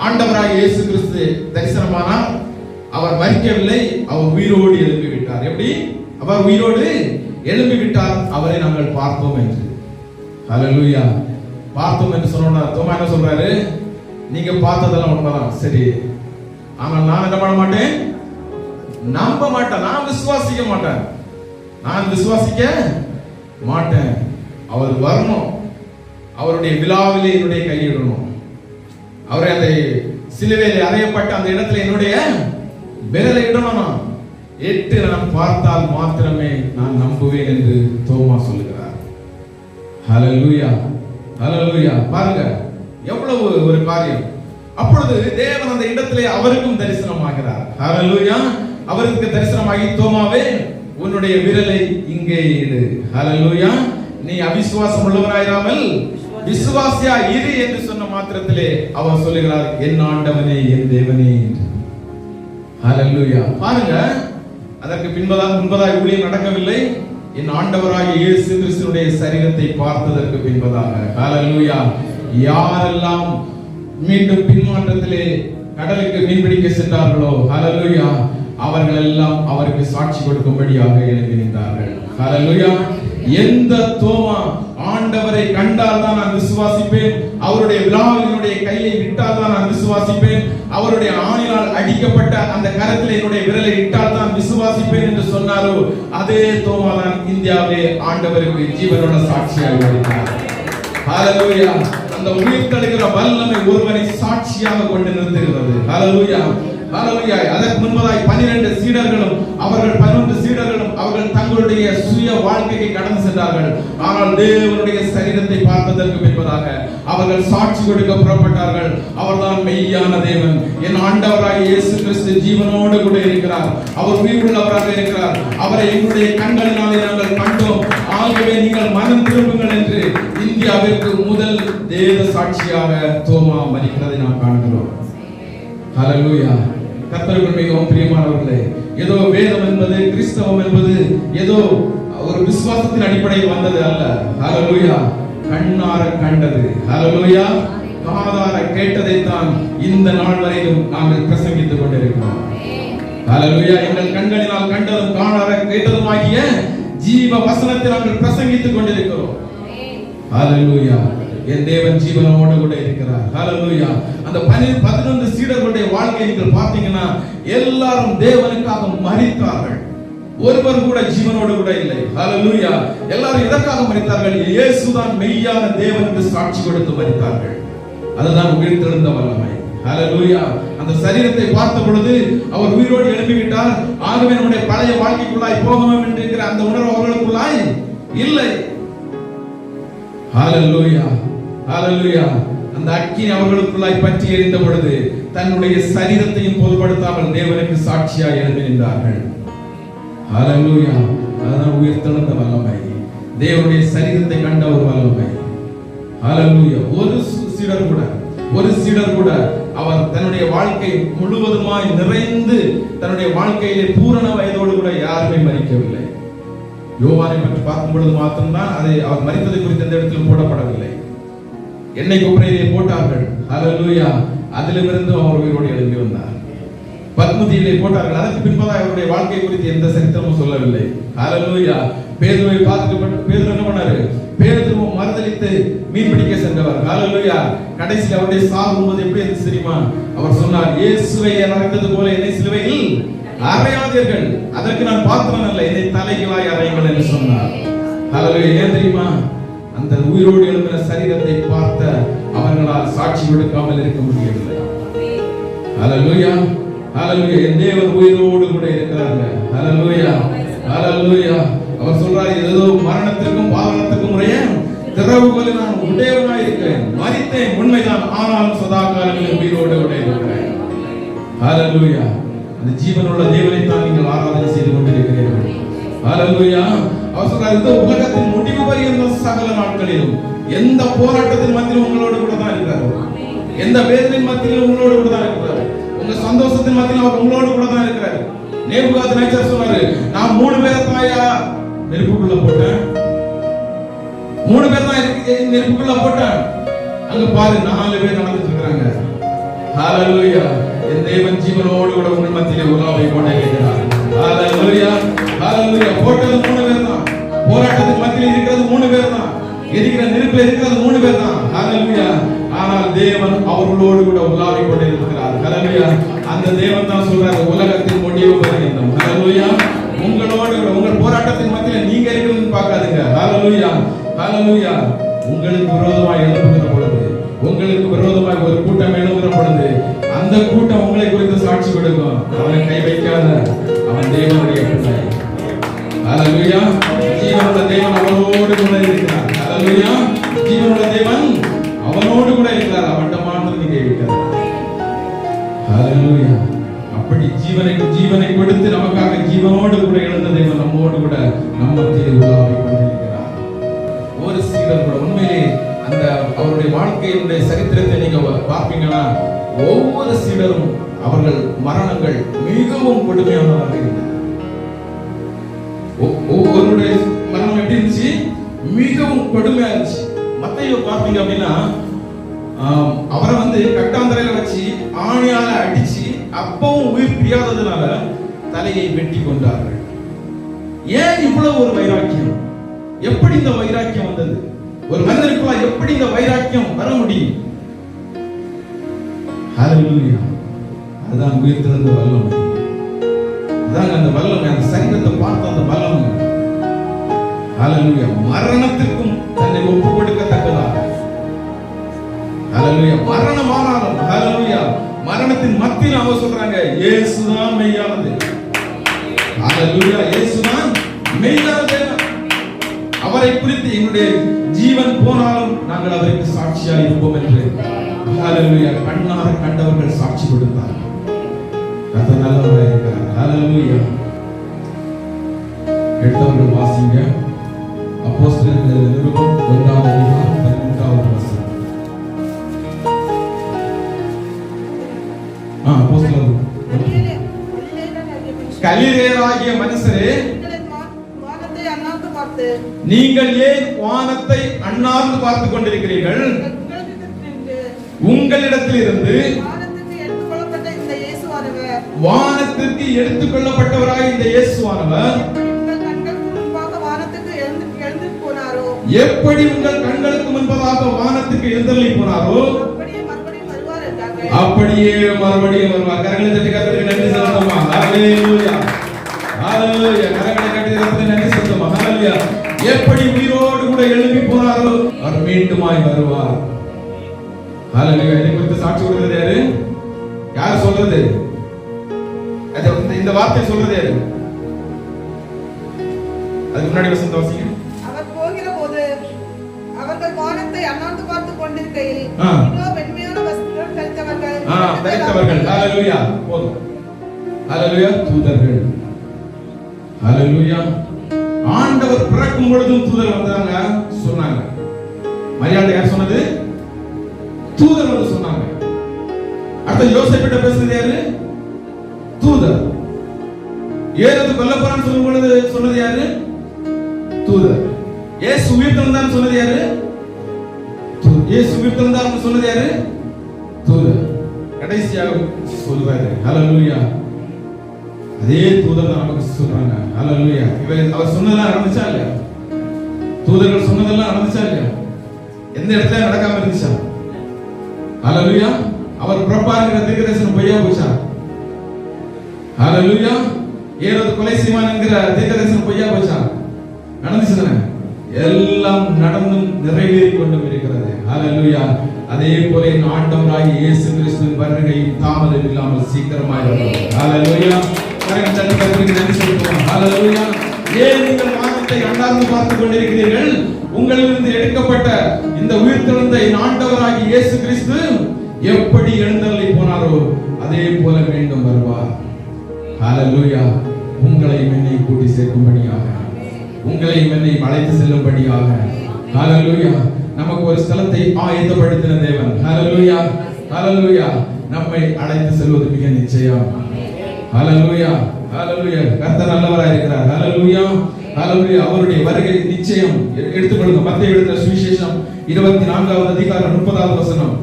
ஆண்டவராகிய இயேசு கிறிஸ்து தரிசனமானார், அவர் மரிக்கவில்லை, அவர் உயிரோடு எழுப்பி விட்டார். எப்படி? அவர் உயிரோடு எழும்பிவிட்டார், அவரை நாங்கள் பார்த்தோம் என்று. ஹல்லேலூயா. பார்த்தோம் என்று சொன்னா தோமா என்ன சொல்றாரு? நீங்க பார்த்ததெல்லாம் உண்மைதான், சரி, ஆனால் நான் என்ன பண்ண மாட்டேன், நம்ப மாட்டேன், நான் விசுவாசிக்க மாட்டேன், நான் விசுவாசிக்க மாட்டேன். அவர் வரணும், அவருடைய விழாவிலே என்னுடைய கையிடணும், அவரை அந்த சிலுவையில் அறையப்பட்ட அந்த இடத்துல என்னுடைய விரலை இடணும், எட்டு நான் பார்த்தால் மாத்திரமே நான் நம்புவேன் என்று தோமா சொல்லுகிறார். ஹல்லேலூயா, ஹல்லேலூயா. பாருங்க எவ்வளவு ஒரு காரியம். அப்பொழுது தேவன் அந்த இடத்திலே அவருக்கும் தரிசனமாகிறார். ஹல்லேலூயா. அவருக்கு தரிசனமாகி, தோமாவே உன்னுடைய விரலை இங்கே இடு. ஹல்லேலூயா. நீ அவிசுவாசம் உள்ளவனாயிராமல் விசுவாசியா இரு என்று சொன்ன மாத்திரத்திலே அவர் சொல்லுகிறார், என் ஆண்டவனே, என் தேவனே. ஹல்லேலூயா. பாருங்க, அதற்கு முன்பதாக ஊழியம் நடக்கவில்லை. என் ஆண்டவராகிய இயேசு கிறிஸ்துவினுடைய சரீரத்தை பார்த்ததற்கு பின்பதாக, ஹல்லேலூயா, யாரெல்லாம் மீண்டும் பின்மாற்றத்திலே கடலுக்கு மீன்பிடிக்க சென்றார்களோ, ஹல்லேலூயா, அவர்கள் எல்லாம் அவருக்கு சாட்சி கொடுக்கும்படியாக எழுப்பி நின்றார்கள். ஹல்லேலூயா. எந்த தோமா ஆண்டவரை கண்டால் தான் நான் விசுவாசிப்பேன், அவருடைய விழாவினுடைய கையை விட்டால் தான் நான் விசுவாசிப்பேன், அவருடைய ஆணியால் அடிக்கப்பட்ட அந்த கரத்தில் என்னுடைய விரலை இட்டால் தான் விசுவாசிப்பேன் என்று சொன்னாரோ, அதே தோமா தான் இந்தியாவிலே ஆண்டவருக்கு ஜீவனோட சாட்சியாக இருக்கிறார். ஹல்லேலூயா. அந்த உயிர்த்தெழுகிற வல்லமை ஒருவனை சாட்சியாக கொண்டு நிறுத்துகிறது. ஹல்லேலூயா, ஹல்லேலூயா. அதற்கு முன்பதாய் 12 சீடர்களும் அவர்கள் தங்களுடைய சுய வாழ்க்கையை கடந்து சென்றார்கள். ஆனால் தேவனுடைய சரீரத்தை பார்த்ததற்கு பின்பதாக அவர்கள் சாட்சி கொடுக்க புறப்பட்டார்கள். அவர்தான் மெய்யான தேவன். என் ஆண்டவராகிய இயேசு கிறிஸ்து ஜீவனோடு கூட இருக்கிறார், அவர் உயிருள்ளவராக இருக்கிறார், அவரை எங்களுடைய கண்களினாலே நாங்கள் கண்டோம், ஆகவே நீங்கள் மனம் திரும்புங்கள் என்று இந்தியாவிற்கு முதல் தேவ சாட்சியாக தோமா மரிக்கிறதை நாம் காண்கிறோம். ஹல்லேலூயா. கர்த்தருக்குள் மிகவும் பிரியமானவர்களே, ஏதோ வேதம் என்பது, கிறிஸ்தவம் என்பது ஏதோ ஒரு விசுவாசத்தின் அடிப்படையில் வந்தது அல்ல. ஹல்லேலூயா. கண்ணார கண்டது, ஹல்லேலூயா, காதார கேட்டதை தான் இந்த நாள் வரையிலும் நாங்கள் பிரசங்கித்துக் கொண்டிருக்கிறோம். ஹல்லேலூயா. எங்கள் கண்களினால் கண்டதும் காணார கேட்டதும் ஆகிய ஜீவ வசனத்தை நாங்கள் பிரசங்கித்துக் கொண்டிருக்கிறோம். ஹல்லேலூயா. என் தேவன் ஜீவனோடு கூட இருக்கிறார். ஹல்லேலூயா. அந்த 11 சீடர்களுடைய வாழ்க்கையை நீங்கள் பார்த்தீங்கன்னா எல்லாரும் தேவனுக்காக மரித்தார்கள், ஒருவர் கூட ஜீவனோடு கூட இல்லை. ஹல்லேலூயா. எல்லாரும் எதற்காக மரித்தார்கள்? இயேசுதான் மெய்யான தேவன் என்று சாட்சி கொடுத்து மரித்தார்கள். அதுதான் உயிர்த்தெழுந்த வல்லமை. ஹல்லேலூயா. அந்த சரீரத்தை பார்த்த பொழுது அவர் உயிரோடு எழும்பிவிட்டார், ஆகவே நம்முடைய பழைய வாழ்க்கைக்குள்ளாய் போகணும் என்கிற அந்த உணர்வு அவர்களுக்குள்ளாய் இல்லை. ஹல்லேலூயா, ஹல்லேலூயா. அந்த அக்கினி அவர்களுக்குள்ளாய் பற்றி எரிந்த பொழுது தன்னுடைய சரீரத்தையும் பொருட்படுத்தாமல் தேவனுக்கு சாட்சியாய் எழுந்து நின்றார்கள். ஹல்லேலூயா. அதுதான் உயிர்த்தெழுந்த வல்லமை, தேவனுடைய சரீரத்தை கண்ட ஒரு வல்லமை. ஹல்லேலூயா. ஒரு சீடர் கூட அவர் தன்னுடைய வாழ்க்கை முழுவதுமாய் நிறைந்து தன்னுடைய வாழ்க்கையிலே பூரண வயதோடு கூட யாருமே மரிக்கவில்லை. யோவானை பற்றி பார்க்கும் பொழுது மாத்திரம்தான் அதை அவர் மரித்ததை குறித்து எந்த இடத்திலும் போடப்படவில்லை. எண்ணெய் கொப்பரையிலே போட்டார்கள். ஹல்லேலூயா. அதிலிருந்து அவர் உயிரோடு எழும்பி வந்தார். பத்மதியிலே போட்டார்கள். அதற்கு பின்பதாக அவருடைய வாழ்க்கை குறித்து எந்த சரித்திரமும் சொல்லவில்லை. ஹல்லேலூயா. பேதுருவை பார்த்து பேதுரு என்ன பண்ணாரு? பேதுருவை மறுதலித்து மீன் பிடிக்க சென்றவர். ஹல்லேலூயா. கடைசியில் அவருடைய சாகும்போது எப்படி இருந்துச்சு தெரியுமா? அவர் சொன்னார், இயேசுவை அறைந்தது போல என்னை சிலுவையில் அறையாதீர்கள், அதற்கு நான் பாத்திரம் அல்ல, என்னை தலைகளாய் அறையுங்கள் என்று சொன்னார். ஹல்லேலூயா. ஏன் தெரியுமா? அந்த உயிரோடு எழும்பின சரீரத்தை பார்த்த அவர்களால் சாட்சி கொடுக்காமல் இருக்க முடியவில்லை. ஹல்லேலூயா, ஹல்லேலூயா. என் தேவன் உயிரோடு கூட இருக்கிறாங்க. ஹல்லேலூயா, ஹல்லேலூயா. அவர் சொல்றாரு, ஏதோ மரணத்திற்கும் பாவனத்திற்கும் உடைய திறவுகோலை நான் உடையவனாய் இருக்கிறேன், மரித்தேன் உண்மைதான், ஆனாலும் சதா காலங்களில் உயிரோடு கூட இருக்கிறேன். ஹல்லேலூயா. அந்த ஜீவனுள்ள தேவனை தான் நீங்கள் ஆராதனை செய்து கொண்டிருக்கிறீர்கள். ஹல்லேலூயா. அவர் சொல்றார், இந்த உலகத்தின் முடிவு வரையும் சகல நாட்களிலும் எந்த போராட்டத்தின் மத்தியிலும் உங்களோடு கூட தான் இருக்கிறார், எந்த வேதனையின் மத்தியிலும் உங்களோடு கூட தான் இருக்கிறார், உங்க சந்தோஷத்தின் மத்தியிலும் அவர் உங்களோடு கூட தான் இருக்கிறார். நேபுகாத்நேச்சர் சொன்னாரு, நான் 3 பேரை தாயா நெருப்புக்குள்ள போட்டேன், 3 பேர் தான் நெருப்புக்குள்ள போட்டேன், அங்க பாரு 4 பேர் நடந்துட்டு இருக்காங்க. ஹல்லேலூயா. என் தேவன் ஜீவனோடு கூட உங்கள் மத்தியிலே உலாவை கொண்டே இருக்கிறார். ஹல்லேலூயா, ஹல்லேலூயா. போட்டது 3 பேர் தான், போராட்டத்துக்கு மத்தியில் இருக்கிறது 3 பேர் தான். எரிகிற நெருப்பில் இருக்கிறது 3 பேர் தான். ஹalleluya. ஆனால் தேவன் அவர்களோடு கூட உலாவிக் கொண்டிருக்கிறார். ஹalleluya. அந்த தேவன் தான் சொல்றாரு உலகத்தின் முடிவு பரியந்தம். ஹalleluya. உங்களோடு கூட உங்கள் போராட்டத்தின் மத்தியில் நீங்க இருக்கிறதுன்னு பார்க்காதீங்க. ஹalleluya. ஹalleluya. உங்களுக்கு விரோதமாய் எழும்புகிற பொழுது, உங்களுக்கு விரோதமாய் ஒரு கூட்டம் எழும்புகிற பொழுது, அந்த கூட்டம் உங்களை குறித்து சாட்சி கொடுக்கும். அவனை கை வைக்காத, அவன் தேவனுடைய பிள்ளை. ஹalleluya. ஜீவனுள்ள தேவன் அவனோடு கூட இருக்கிறார். ஹalleluya. ஜீவனுள்ள தேவன் அவனோடு கூட இருக்கிறார். அவன்கிட்ட மாத்திரம் நீங்க வைக்காத. ஹalleluya. அப்படி ஜீவனை கொடுத்து நமக்காக ஜீவனோடு கூட எழுந்த தேவன் நம்மோடு கூட நம்ம மத்தியில் உலாவிக் கொண்டிருக்கிறார். ஒரு சீடர் கூட உண்மையிலே அந்த அவருடைய வாழ்க்கையினுடைய சரித்திரத்தை நீங்க பார்ப்பீங்கன்னா ஒவ்வொரு சீடரும் அவர்கள் மரணங்கள் மிகவும் கொடுமையானதாக இருந்தது. ஒவ்வொருடைய மரணம் எப்படி இருந்துச்சு? மிகவும் கொடுமையா இருந்துச்சு. மத்தேயு பார்த்தீங்க அப்படின்னா அவரை கட்டாந்தரையில வச்சு ஆணியால அடிச்சு அப்பவும் உயிர் பிரியாததுனால தலையை வெட்டி கொண்டார்கள். ஏன் இவ்வளவு ஒரு வைராக்கியம்? எப்படி இந்த வைராக்கியம் வந்தது? ஒரு மனிதனுக்குள்ள எப்படி இந்த வைராக்கியம் வர முடியும்? ஹalleluya. அதான் உயிர் திறந்த வல்லமை. அதான் அந்த வல்லமை, அந்த சரீரத்தை பார்த்த அந்த வல்லமை. ஹalleluya. மரணத்திற்கும் தன்னை ஒப்பு கொடுக்கத்தக்கதாக. ஹalleluya. மரணமானாலும் ஹalleluya. மரணத்தின் மத்தியில் அவங்க சொல்றாங்க இயேசுதான் மெய்யானது. ஹalleluya. இயேசுதான் மெய்யான தேவன். அவரை குறித்து எங்களுடைய ஜீவன் போனாலும் நாங்கள் அவருக்கு சாட்சியாக இருப்போம் என்று ஹalleluya கண்ணார கண்டவர்கள் சாட்சி கொடுத்தார். கர்த்தர் நல்லவராக இருக்கிறார். ஹalleluya. எடுத்தவர்கள் வாசிங்க. அப்போஸ்தலர்கள் நிருபம் 1ஆம் அதிகாரம் 13ஆவது வசனம். அப்போஸ்தலர் கலிலேயராகிய மனுஷரே, நீங்கள் ஏன் வானத்தை அண்ணாந்து பார்த்துக் கொண்டிருக்கிறீர்கள்? உங்களிடத்திலிருந்து வானத்திற்கு எடுத்துக் கொள்ளப்பட்டவராய் இந்த இயேசுவானவர் எப்படி உங்கள் கண்களுக்கு முன்பதாக வானத்துக்கு எழுந்தருளி போனாரோ அப்படியே மறுபடியும் வருவார். கரங்களை தட்டி கர்த்தருக்கு நன்றி செலுத்துமா. ஹalleluya. ஹalleluya. கரங்களை தட்டி கர்த்தருக்கு நன்றி செலுத்துமா. ஹalleluya. எப்படி உயிரோடு கூட எழும்பி போனாரோ அவர் மீண்டுமாய் வருவார். ஹalleluya. இதை குறித்து சாட்சி கொடுக்கிறது யாரு? யார் சொல்றது? இந்த வார்த்தை சொல்றது யாரு? அதுக்கு முன்னாடி வசனம் வாசிங்க. அவர் போகிற போது அவர்கள் வானத்தை அண்ணாந்து பார்த்து கொண்டிருக்கையில் இதோ வெண்மையான வஸ்திரம் தரித்தவர்கள் ஹalleluya. போதும். ஹalleluya. தூதர்கள். ஹalleluya. ஆண்டவர் பிறக்கும் பொழுதும் தூதர் வந்தாங்க சொன்னாங்க. மரியாதை யார் சொன்னது? தூதர் வந்து சொன்னாங்க. அடுத்து யோசேப்பிட்ட பேசுறது யாரு? தூதர். ஏறது கொல்லப்பறான்னு சொல்லும் பொழுது சொன்னது யாரு? தூதர். இயேசு உயிர்த்தெழுந்தார்னு சொன்னது யாரு? இயேசு உயிர்த்தெழுந்தார்னு சொன்னது யாரு? தூதர். கடைசியாக சொல்றாரு ஹalleluya. அதே தூதர் தான் நமக்கு சொல்றாங்க ஹalleluya. அவர் சொன்னதெல்லாம் நடந்துச்சா இல்லையா? தூதர்கள் சொன்னதெல்லாம் நடந்துச்சா இல்லையா? எந்த இடத்துல நடக்காம இருந்துச்சா? ஹalleluya. அவர் பிரபாகர தீர்க்கதரிசனம் பொய்யா போச்சா? ஹalleluya. ஏரோது கொலை செய்வான் என்கிற தீர்க்கதரிசனம் பொய்யா போச்சா? நடந்துச்சுதானே? எல்லாம் நடந்தும் நிறைவேறி கொண்டும் இருக்கிறது. ஹalleluya. அதே போல ஆண்டவராகிய இயேசு கிறிஸ்துவின் வருகை தாமதம் இல்லாமல் சீக்கிரமாய் வரும். ஹalleluya. கர்த்தருக்கு நன்றி செலுத்துவோம். ஹalleluya. ஏன் நீங்கள் வானத்தை அண்ணாந்து பார்த்துக் கொண்டிருக்கிறீர்கள்? உங்களிலிருந்து எடுக்கப்பட்ட இந்த உயிர்த்தெழுந்த ஆண்டவராகிய இயேசு கிறிஸ்து எப்படி எழுந்தருளி போனாரோ அதே போல மீண்டும் வருவார். ஹalleluya. உங்களை என்னை கூட்டி சேர்க்கும்படியாக, உங்களை என்னை அழைத்து செல்லும்படியாக ஹalleluya நமக்கு ஒரு ஸ்தலத்தை ஆயத்தப்படுத்தின தேவன். ஹalleluya. ஹalleluya. நம்மை அழைத்து செல்வது மிக நிச்சயம். ஹalleluya. ஹalleluya. கர்த்தர் நல்லவராய் இருக்கிறார். ஹalleluya. ஹalleluya. அவருடைய வருகை நிச்சயம். எடுத்துக்கொள்ளுங்க மத்தேயு எழுதின சுவிசேஷம் 24வது அதிகாரம் 30வது வசனம்.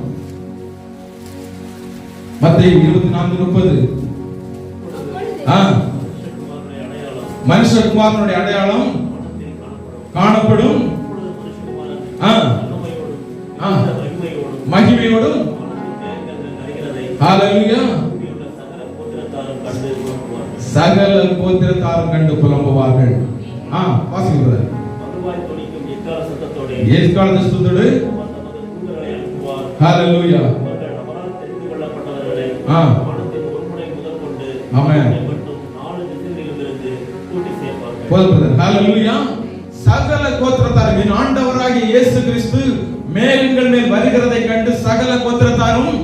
மத்தேயு 24:30. மனுஷகுமாரனுடைய அடையாளம் காணப்படும் மகிமையோடும் ஹalleluya சகல கோத்திரத்தாரும் கண்டு புலம்புவார்கள். வாசிக்கிறீங்களா? எக்கால சத்தத்தோடு ஹalleluya ஆமென் ஹalleluya சகல கோத்திரத்தாரும் ஆண்டவராகிய இயேசு கிறிஸ்து மேகங்கள் மேல் வருகிறதை கண்டு சகல கோத்திரத்தாரும்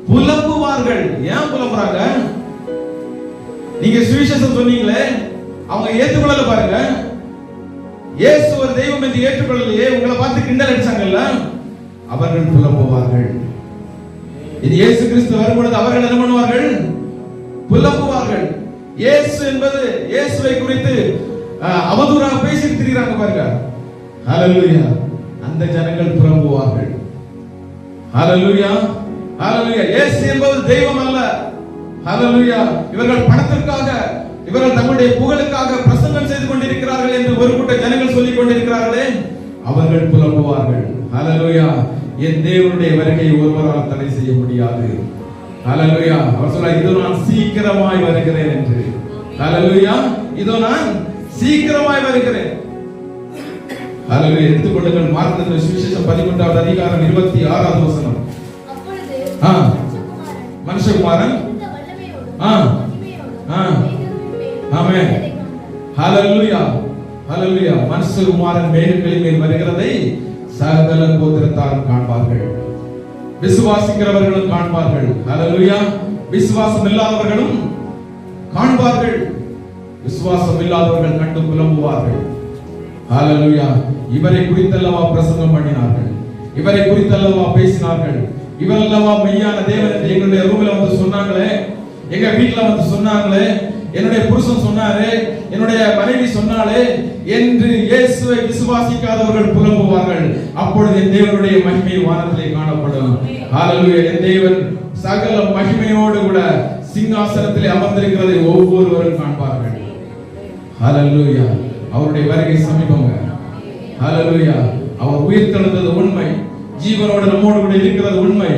புலம்புவார்கள். ஏன் புலம்புறாங்க? நீங்க சுவிசேஷம் சொன்னீங்களே, அவங்க ஏற்றுக்கொள்ளல பாருங்க. இயேசு ஒரு தெய்வம் என்று ஏற்றுக்கொள்ளலையே, உங்களை பார்த்து கிண்டல் அடிச்சாங்கல்ல, அவர்கள் புலம்புவார்கள். இது இயேசு கிறிஸ்து வரும்பொழுது அவர்கள் என்ன பண்ணுவார்கள்? புலம்புவார்கள். இயேசு என்பது இயேசுவை குறித்து அவதூறாக பேசிட்டு திரிகிறாங்க பாருங்க. ஹalleluya அந்த ஜனங்கள் புலம்புவார்கள். ஹalleluya ஹalleluya இயேசு என்பது தெய்வம் அல்ல. ஹalleluya இவர்கள் பணத்திற்காக, இவர்கள் தங்களுடைய புகழுக்காக பிரசங்கம் செய்து கொண்டிருக்கிறார்கள் என்று ஒரு கூட்ட ஜனங்கள் சொல்லிக் கொண்டிருக்கிறார்களே, அவர்கள் புலம்புவார்கள். ஹalleluya என் தேவனுடைய வருகையை ஒருவரால் தடை செய்ய முடியாது. ஹalleluya அவர் சொல்றார், இதோ நான் சீக்கிரமாய் வருகிறேன் என்று. ஹalleluya இதோ நான் சீக்கிரமாய் வருகிறேன். ஹalleluya எடுத்துக்கொள்ளுங்கள் மார்க்கு சுவிசேஷம் 11வது அதிகாரம் 26வது வசனம். அப்பொழுது மனுஷகுமாரன் ஆமென் ஹalleluya ஹalleluya மனுஷகுமாரன் மேகங்களின் மேல் வருகிறதை சகல கோத்திரத்தாரும் காண்பார்கள். விசுவாசிக்கிறவர்களும் காண்பார்கள். ஹalleluya விசுவாசம் இல்லாதவர்களும் காண்பார்கள். விசுவாசம் இல்லாதவர்கள் கண்டு புலம்புவார்கள். ஹalleluya இவரை குறித்தல்லவா பிரசங்கம் பண்ணினார்கள், இவரை குறித்தல்லவா பேசினார்கள், இவரல்லவா மெய்யான தேவன் என்று எங்களுடைய ரூம்ல வந்து சொன்னாங்களே, எங்க வீட்டுல வந்து சொன்னாங்களே, என்னுடைய புருஷன் சொன்னாரே, என்னுடைய மனைவி சொன்னாலே என்று இயேசுவை விசுவாசிக்காதவர்கள் புலம்புவார்கள். அப்பொழுது என் தேவனுடைய மகிமை வானத்திலே காணப்படும். ஹalleluya என் தேவன் சகல மகிமையோடு கூட சிங்காசனத்திலே அமர்ந்திருக்கிறதை ஒவ்வொருவரும் காண்பார்கள். ஹalleluya அவருடைய வருகை சமீபங்க. ஹalleluya அவர் உயிர்த்தெழுந்தது உண்மை, ஜீவனோடு நம்மோடு கூட இருக்கிறது உண்மை,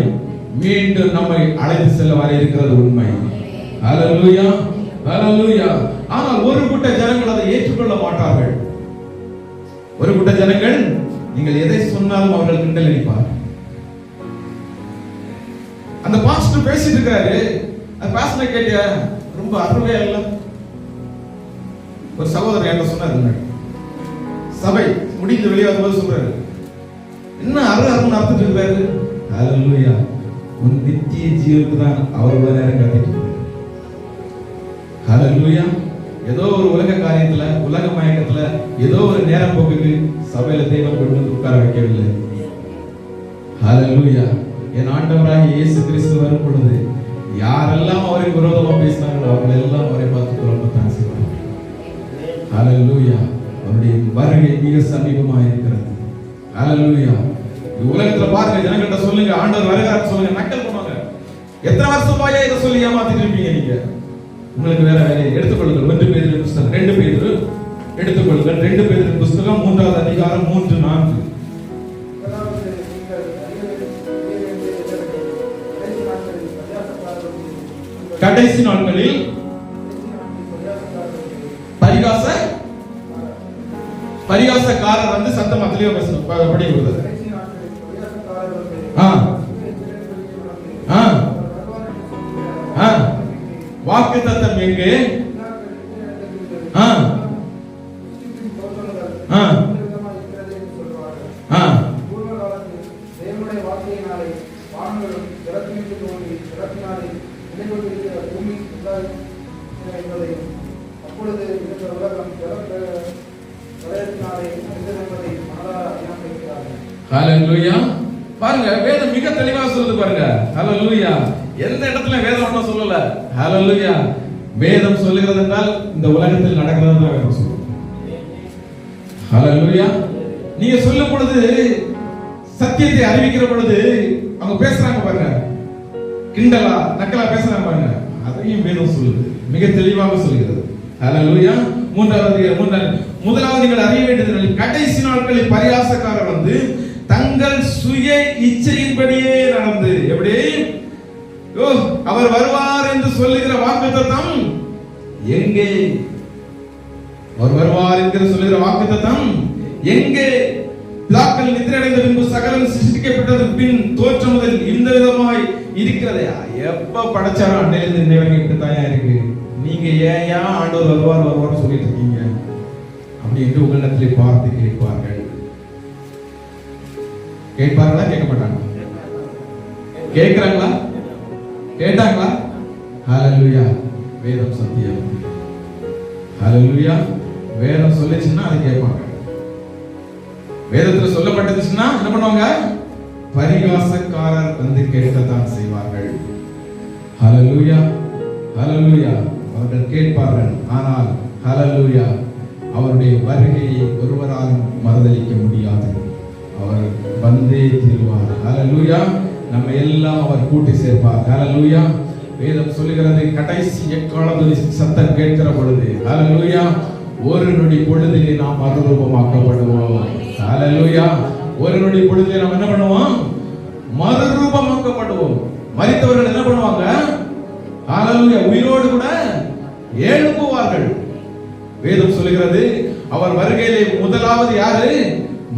மீண்டும் நம்மை அழைத்து செல்ல வர இருக்கிறது உண்மை. ஹalleluya ஹalleluya ஆனால் ஒரு கூட்ட ஜனங்கள் அதை ஏற்றுக்கொள்ள மாட்டார்கள். ஒரு கூட்ட ஜனங்கள் நீங்கள் எதை சொன்னாலும் அவர்கள் கிண்டல் அடிப்பார்கள். அந்த பாஸ்டர் பேசிட்டு இருக்காரு, அந்த பாஸ்டர் கேட்டியா ரொம்ப அருமையா இல்ல? ஒரு சகோதரர் என்ன சொன்னாரு, சபை முடிந்து வெளியே வரும்போது சொல்றாரு, என்ன அருன்னு அர்த்தம் இருக்காரு. ஹalleluya உன் நித்திய ஜீவனுக்கு தான் அவர் இவ்வளவு நேரம் காத்திட்டு. ஹalleluya ஏதோ ஒரு உலக காரியத்துல, உலக மயக்கத்துல, ஏதோ ஒரு நேரம் போக்குக்கு சபையில தெய்வம் கொண்டு வந்து உட்கார வைக்கவில்லை. ஹalleluya என் ஆண்டவராகிய இயேசு கிறிஸ்து வரும் பொழுது யாரெல்லாம் அவருக்கு விரோதமா பேசினாங்களோ அவர்கள் எல்லாம் அவரை பார்த்து புலம்பத்தான் செய்வார்கள். ஹalleluya அவருடைய வருகை மிக சமீபமா இருக்கிறது. ஹalleluya உலகத்துல பாருங்க, ஜனங்கள்ட்ட சொல்லுங்க ஆண்டவர் வருகிறார் சொல்லுங்க, நக்கல் பண்ணுவாங்க. எத்தனை வருஷமாயே இதை சொல்லி ஏமாத்திட்டு இருப்பீங்க நீங்க. உங்களுக்கு வேற வேலையை எடுத்துக்கொள்ளுங்கள். 1 பேதுரு புத்தகம் 2 பேதுரு எடுத்துக்கொள்ளுங்கள். 2 பேதுரு புத்தகம் 3வது அதிகாரம் 3-4. கடைசி நாட்களில் பரிகாசக்காரர் வந்து சத்தம் அதிலே படி கொடுத்தார். வாக்கு தத்தம் எங்கே? ஹalleluya பாருங்க, வேதம் மிக தெளிவாக சொல்லுது பாருங்க. ஹalleluya எந்த இடத்துல வேதம் ஒன்றும் சொல்லல. ஹalleluya வேதம் சொல்லுகிறது என்றால் இந்த உலகத்தில் நடக்கிறது தான் வேதம் சொல்லுது. ஹalleluya நீங்க சொல்லும் பொழுது, சத்தியத்தை அறிவிக்கிற பொழுது அவங்க பேசுறாங்க பாருங்க, கிண்டலா நக்கலா பேசுறாங்க பாருங்க, அதையும் வேதம் சொல்லுது, மிக தெளிவாக சொல்லுகிறது. ஹalleluya 3வது முதலாவது நீங்கள் அறிய வேண்டியது, கடைசி நாட்களில் பரியாசக்காரர் வந்து தங்கள் சுய இச்சையின்படியே நடந்து, எப்படி அவர் வருவார் என்று சொல்லுகிற வாக்குத்தத்தம் எங்கே? அவர் வருவார் என்று சொல்லுகிற வாக்குத்தத்தம் எங்கே? பிதாக்கள் நித்திரை அடைந்த பின்பு சகலம் சிருஷ்டிக்கப்பட்டதற்கு பின் தோற்றம் முதல் இந்த விதமாய் இருக்கிறதே. எப்ப படைச்சாரோ அன்னையிலிருந்து இன்னை வரைக்கும் இப்படித்தான் இருக்கு. நீங்க ஏன் ஆண்டவர் வருவார் வருவார் சொல்லிட்டு இருக்கீங்க அப்படி என்று உங்களிடத்தில் பார்த்து கேட்பார்கள். கேட்பார்களா? கேட்க மாட்டாங்க? கேட்கிறாங்களா? கேட்டாங்களா? ஹalleluya. வேதம் சத்தியம். ஹalleluya. வேதம் சொல்லுச்சுன்னா அது கேட்பாங்க. வேதத்துல சொல்லப்பட்டதுன்னா என்ன பண்ணுவாங்க? பரிகாசக்காரர் வந்து கேட்கத்தான் செய்வார்கள். ஹalleluya. ஹalleluya. அவர்கள் கேட்பார்கள். ஆனால் ஹalleluya அவருடைய வருகையை ஒருவராலும் மறுதலிக்க முடியாது. அவர் வந்தே தீருவார். ஹalleluya. நம்ம எல்லாம் அவர் கூட்டி சேர்ப்பார். ஹalleluya. வேதம் சொல்லுகிறது, கடைசி எக்காலத்து சத்தம் கேட்கிற பொழுது ஹalleluya ஒரு நொடி பொழுதிலே நாம் மறுரூபமாக்கப்படுவோம். ஹalleluya. ஒரு நொடி பொழுதிலே நாம் என்ன பண்ணுவோம்? மறுரூபமாக்கப்படுவோம். மரித்தவர்கள் என்ன பண்ணுவாங்க? ஹalleluya உயிரோடு கூட எழும்புவார்கள். வேதம் சொல்லுகிறது, அவர் வருகையிலே முதலாவது யாரு?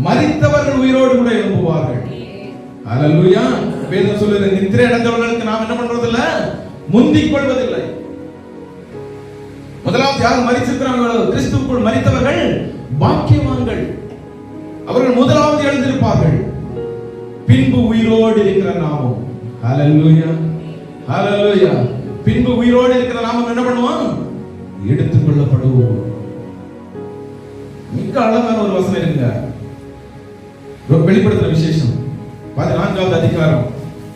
மரித்தவர்கள் உயிரோடு கூட எழும்புவார்கள். ஹalleluya. வேதம் சொல்லுகிறது, நித்திரை அடைந்தவர்களுக்கு நாம் என்ன பண்றது இல்ல? முந்திக் கொள்வதில்லை. முதலாவது யார் மரிச்சிருக்கிறாங்களோ, கிறிஸ்துவுக்குள் மரித்தவர்கள் பாக்கியவான்கள். அவர்கள் முதலாவது எழுந்திருப்பார்கள். பின்பு உயிரோடு இருக்கிற நாமும் ஹalleluya. ஹalleluya. பின்பு உயிரோடு இருக்கிற நாமும் என்ன பண்ணுவோம்? எடுத்துக் கொள்ளப்படுவோம். மிக அழகான ஒரு வசனம் இருக்குங்க. வெளிப்படுத்துற விசேஷம் 14வது அதிகாரம்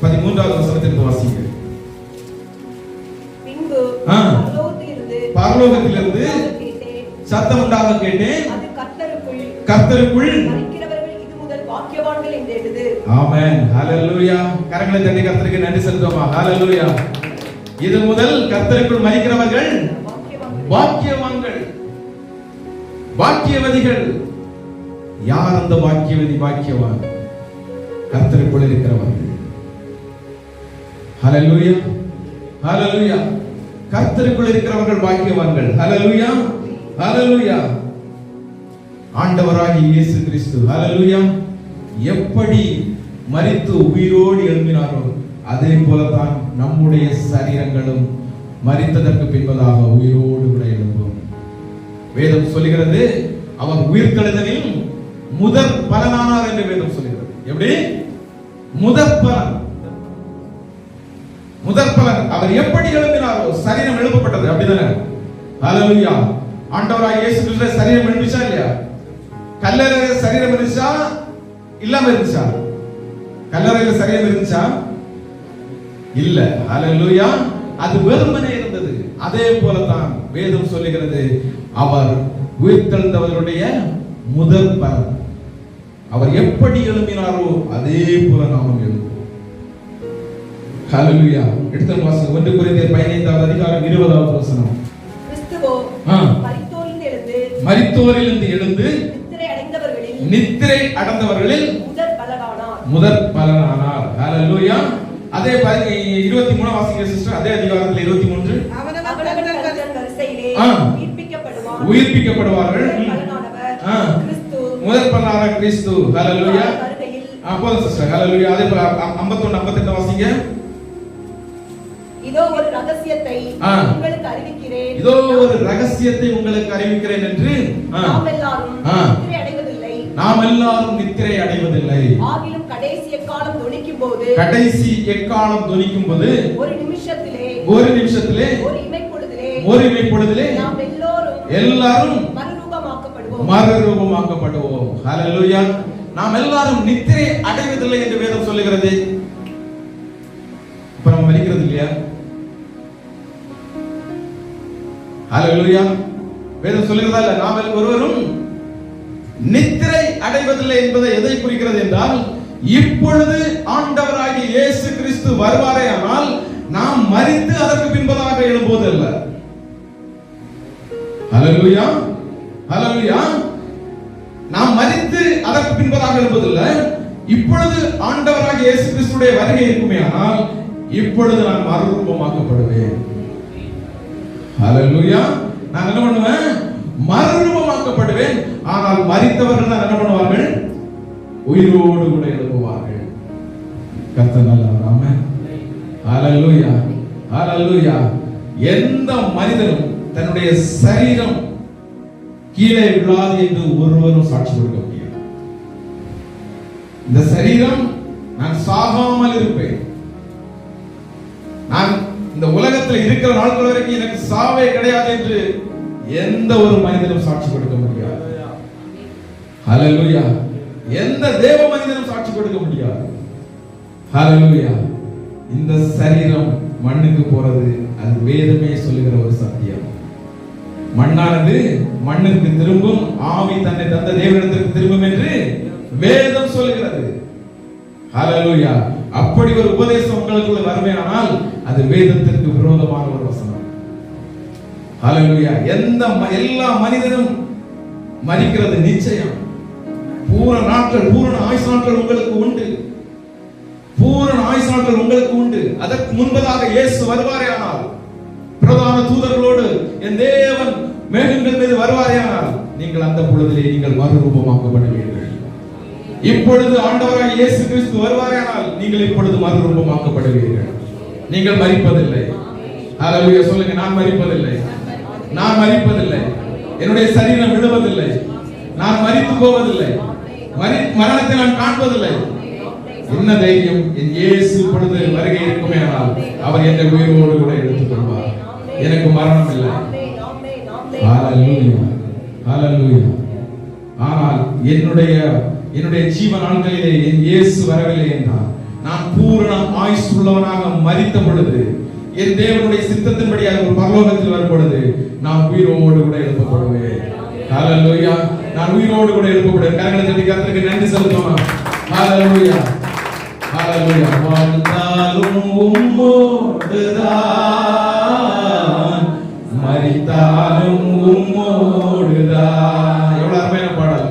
13வது வசனத்திலிருந்து வாசிங்க. பின்பு பரலோகத்திலிருந்து சத்தம் உண்டாக கேட்டேன், அது கர்த்தருக்குள் மரிக்கிறவர்கள் இது முதல் பாக்கியவான்கள் என்றது. ஆமென். ஹalleluya. கரங்களை தட்டி கர்த்தருக்கு நன்றி செலுத்துவோமா? ஹalleluya. இது முதல் கர்த்தருக்குள் மரிக்கிறவர்கள் பாக்கியவான்கள், பாக்கியவதிகள். யார் அந்த பாக்கியவதி? பாக்கியவான் கர்த்தருக்குள் இருக்கிறவர்கள். ஹalleluya. ஹalleluya. கர்த்தருக்குள் இருக்கிறவர்கள் பாக்கியவான்கள். ஹalleluya. ஹalleluya. ஆண்டவராகிய இயேசு கிறிஸ்து ஹalleluya எப்படி மரித்து உயிரோடு எழும்பினாரோ அதே போலதான் நம்முடைய சரீரங்களும் மரித்ததற்கு பின்பதாக உயிரோடு கூட எழும்பும். வேதம் சொல்லுகிறது, அவர் உயிர்த்தெழுதலில் முதற் பலனானார் என்று வேதம் சொல்லுகிறது. எப்படி? முதற் பலன். முதற் பலன். அவர் எப்படி எழும்பினாரோ சரீரம் எழுப்பப்பட்டது. அப்படிதானே? ஹalleluya. ஆண்டவராகிய இயேசு கிறிஸ்து சரீரம் எழும்பிச்சா இல்லையா? கல்லறையில சரீரம் இருந்துச்சா இல்லாம இருந்துச்சா? கல்லறையில சரீரம் இருந்துச்சா? இல்ல. ஹalleluya. அது வெறுமனே இருந்தது. அதே போலதான் வேதம் சொல்லுகிறது, அவர் உயிர்த்தெழுந்தவருடைய முதல் பலன். அவர் எப்படி எழும்பினாரோ அதே போல நாமும் எழும்புவோம். ஹalleluya. எடுத்த வாசகம் 1 கொரிந்தியர் 15வது அதிகாரம் 20வது வசனம். கிறிஸ்துவோ மரித்தோரிலிருந்து எழுந்து நித்திரை அடைந்தவர்களில் முதற் பலனானார். ஹalleluya. அதே 23 வாசிங்க சிஸ்டர். அதே அதிகாரத்தில் 23 உயிர்ப்பிக்கப்படுவார்கள். முதற் பலனான கிறிஸ்து. ஹalleluya. அப்போது சிஸ்டர் ஹalleluya. அதே 51 58 வாசிங்க. இதோ ஒரு ரகசியத்தை உங்களுக்கு அறிவிக்கிறேன். இதோ ஒரு ரகசியத்தை உங்களுக்கு அறிவிக்கிறேன் என்று நாம் எல்லாரும் நித்திரை அடைவதில்லை. ஆகிலும் கடைசி எக்காலம் தொனிக்கும் போது ஒரு நிமிஷத்திலே ஒரு இமைப்பொழுதிலே நாம் எல்லாரும் மறுரூபமாக்கப்படுவோம். ஹalleluya. நாம் எல்லாரும் நித்திரை அடைவதில்லை என்று வேதம் சொல்லுகிறது. இப்ப நம்ம மரிக்கிறது இல்லையா? ஹalleluya. வேதம் சொல்லுகிறதா இல்ல? நாம் ஒருவரும் நித்திரை அடைவதில்லை என்பதை எதை குறிக்கிறது என்றால், இப்பொழுது ஆண்டவராகிய இயேசு கிறிஸ்து வருவாரே ஆனால் நாம் மரித்து அதற்கு பின்பதாக எழும்போது அல்ல. ஹalleluya. ஹalleluya. நாம் மரித்து அதற்கு பின்பதாக இருப்பதில்லை. இப்பொழுது ஆண்டவராகிய இயேசு கிறிஸ்துவுடைய வருகை இருக்குமேயானால் இப்பொழுது நான் மறுரூபமாக்கப்படுவேன். ஹalleluya. நான் என்ன பண்ணுவேன்? மறுரூபமாக்கப்படுவேன். ஆனால் மரித்தவர்கள் தான் என்ன பண்ணுவார்கள்? உயிரோடு கூட எழுப்புவார்கள். கர்த்தர் நல்லவர். ஆமென். ஹalleluya. ஹalleluya. எந்த மனிதனும் தன்னுடைய சரீரம் கீழே விழாது என்று ஒருவரும் சாட்சி கொடுக்க முடியாது. இந்த சரீரம் நான் சாகாமல் இருப்பேன், நான் இந்த உலகத்தில் இருக்கிற நாட்கள் வரைக்கும் எனக்கு சாவே கிடையாது என்று எந்த ஒரு மனிதனும் சாட்சி கொடுக்க முடியாது. ஹalleluya. எந்த தேவ மனிதனும் சாட்சி கொடுக்க முடியாது. ஹalleluya. இந்த சரீரம் மண்ணுக்கு போறது அது வேதமே சொல்லுகிற ஒரு சத்தியம். மண்ணானது மண்ணுக்கு திரும்பும், ஆவி தன்னை தந்த தேவனிடத்திற்கு திரும்பும் என்று வேதம் சொல்லுகிறது. ஹalleluya. அப்படி ஒரு உபதேசம் உங்களுக்குள்ள வருமேயானால் அது வேதத்திற்கு விரோதமான ஒரு வசனம். ஹalleluya. எல்லா மனிதனும் மரிக்கிறது நிச்சயம். பூரண ஆயுசு நாட்கள் உங்களுக்கு உண்டு. பூரண ஆயுசு நாட்கள் உங்களுக்கு உண்டு. அதற்கு முன்பதாக இயேசு வருவாரேயானால், பிரதான தூதர்களோடு என் தேவன் மேகங்கள் மீது வருவாரேயானால் நீங்கள் அந்த பொழுதிலே நீங்கள் மறுரூபமாக்கப்படுவீர்கள். இப்பொழுது ஆண்டவராகிய இயேசு கிறிஸ்து வருவாரேயானால் நீங்கள் இப்பொழுது மறுரூபமாக்கப்படுவீர்கள். நீங்கள் மரிப்பதில்லை. ஹalleluya. சொல்லுங்க, நான் மரிப்பதில்லை. நான் மரிப்பதில்லை. என்னுடைய சரீரம் விடுவதில்லை. நான் மரித்து போவதில்லை. மரணத்தை நான் காண்பதில்லை. என்ன தைரியம்? என் இயேசு பொழுது வருகை இருக்குமேயானால் அவர் என்னை உயிரோடு கூட எடுத்துக் கொள்வார். எனக்கு மரணம் இல்லை. ஹalleluya. ஹalleluya. ஆனால் என்னுடைய ஜீவ நாட்களிலே என் இயேசு வரவில்லை என்றால், நான் பூரண ஆயுசு உள்ளவனாக மரித்த பொழுது, என் தேவனுடைய சித்தத்தின்படி அவர் பரலோகத்தில் வரும் பொழுது நான் உயிரோடு கூட எழுப்பப்படுவேன். ஹalleluya. நான் உயிரோடு கூட எழுப்பப்படுவேன். கரங்களை தட்டி கர்த்தருக்கு நன்றி செலுத்துவோம். ஹalleluya. ஹalleluya. வாழ்ந்தாலும் உம்மோடுதான், மரித்தாலும் உம்மோடுதான். எவ்வளவு அருமையான பாடல்.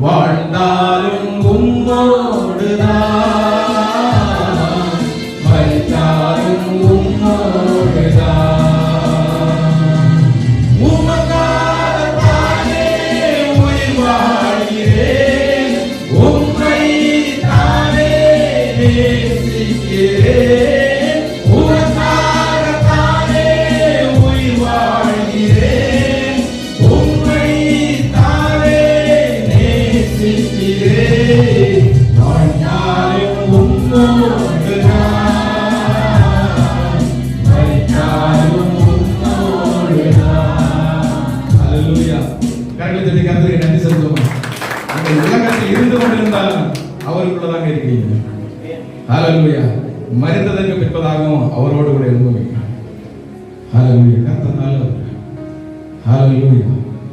வாழ்ந்தாலும் உம்மோடுதான், மரித்தாலும் உம்மோடுதான். உமக்காகத்தானே உயிர் வாழ்கிறேன், உம்மை தானே நேசிக்கிறேன். உமக்காகத்தானே உயிர் வாழ்கிறேன், உம்மை தானே நேசிக்கிறேன். வாழ்ந்தாலும் உம்மோடுதான், மரித்தாலும் உம்மோடுதான். ஹalleluya. கரங்களை தட்டி கர்த்தருக்கு நன்றி செலுத்துவோம். நீங்கள் உலகத்தில் இருந்து கொண்டிருந்தாலும் அவருக்குள்ளதாக இருக்கிறீங்க. ஹalleluya. மரித்ததற்கு பின்பதாகவும் அவரோடு கூட எழும்புவீங்க. ஹalleluya. கர்த்தர் நல்லவர். ஹalleluya.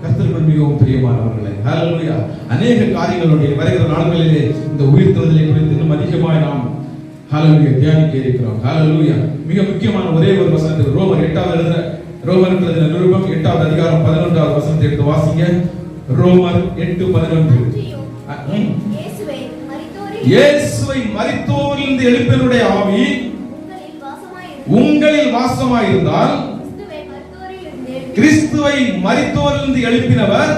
கர்த்தருக்கு மிகவும் பிரியமானவர்களே. ஹalleluya. அநேக காரியங்களுடைய வருகிற நாட்களிலே இந்த உயிர்த்தெழுதலை குறித்து இன்னும் அதிகமாக நாம் ஹalleluya தியானிக்க இருக்கிறோம். ஹalleluya. மிக முக்கியமான ஒரே ஒரு வசனத்தில் ரோமருக்கு எழுதின நிருபம் 8வது அதிகாரம் 11வது வசனத்தை எடுத்து வாசிங்க. ரோமர் 8:11. இயேசுவை மரித்தோரிலிருந்து எழுப்பினருடைய ஆவி உங்களில் வாசமாயிருந்தால், கிறிஸ்துவை மரித்தோரிலிருந்து எழுப்பினவர்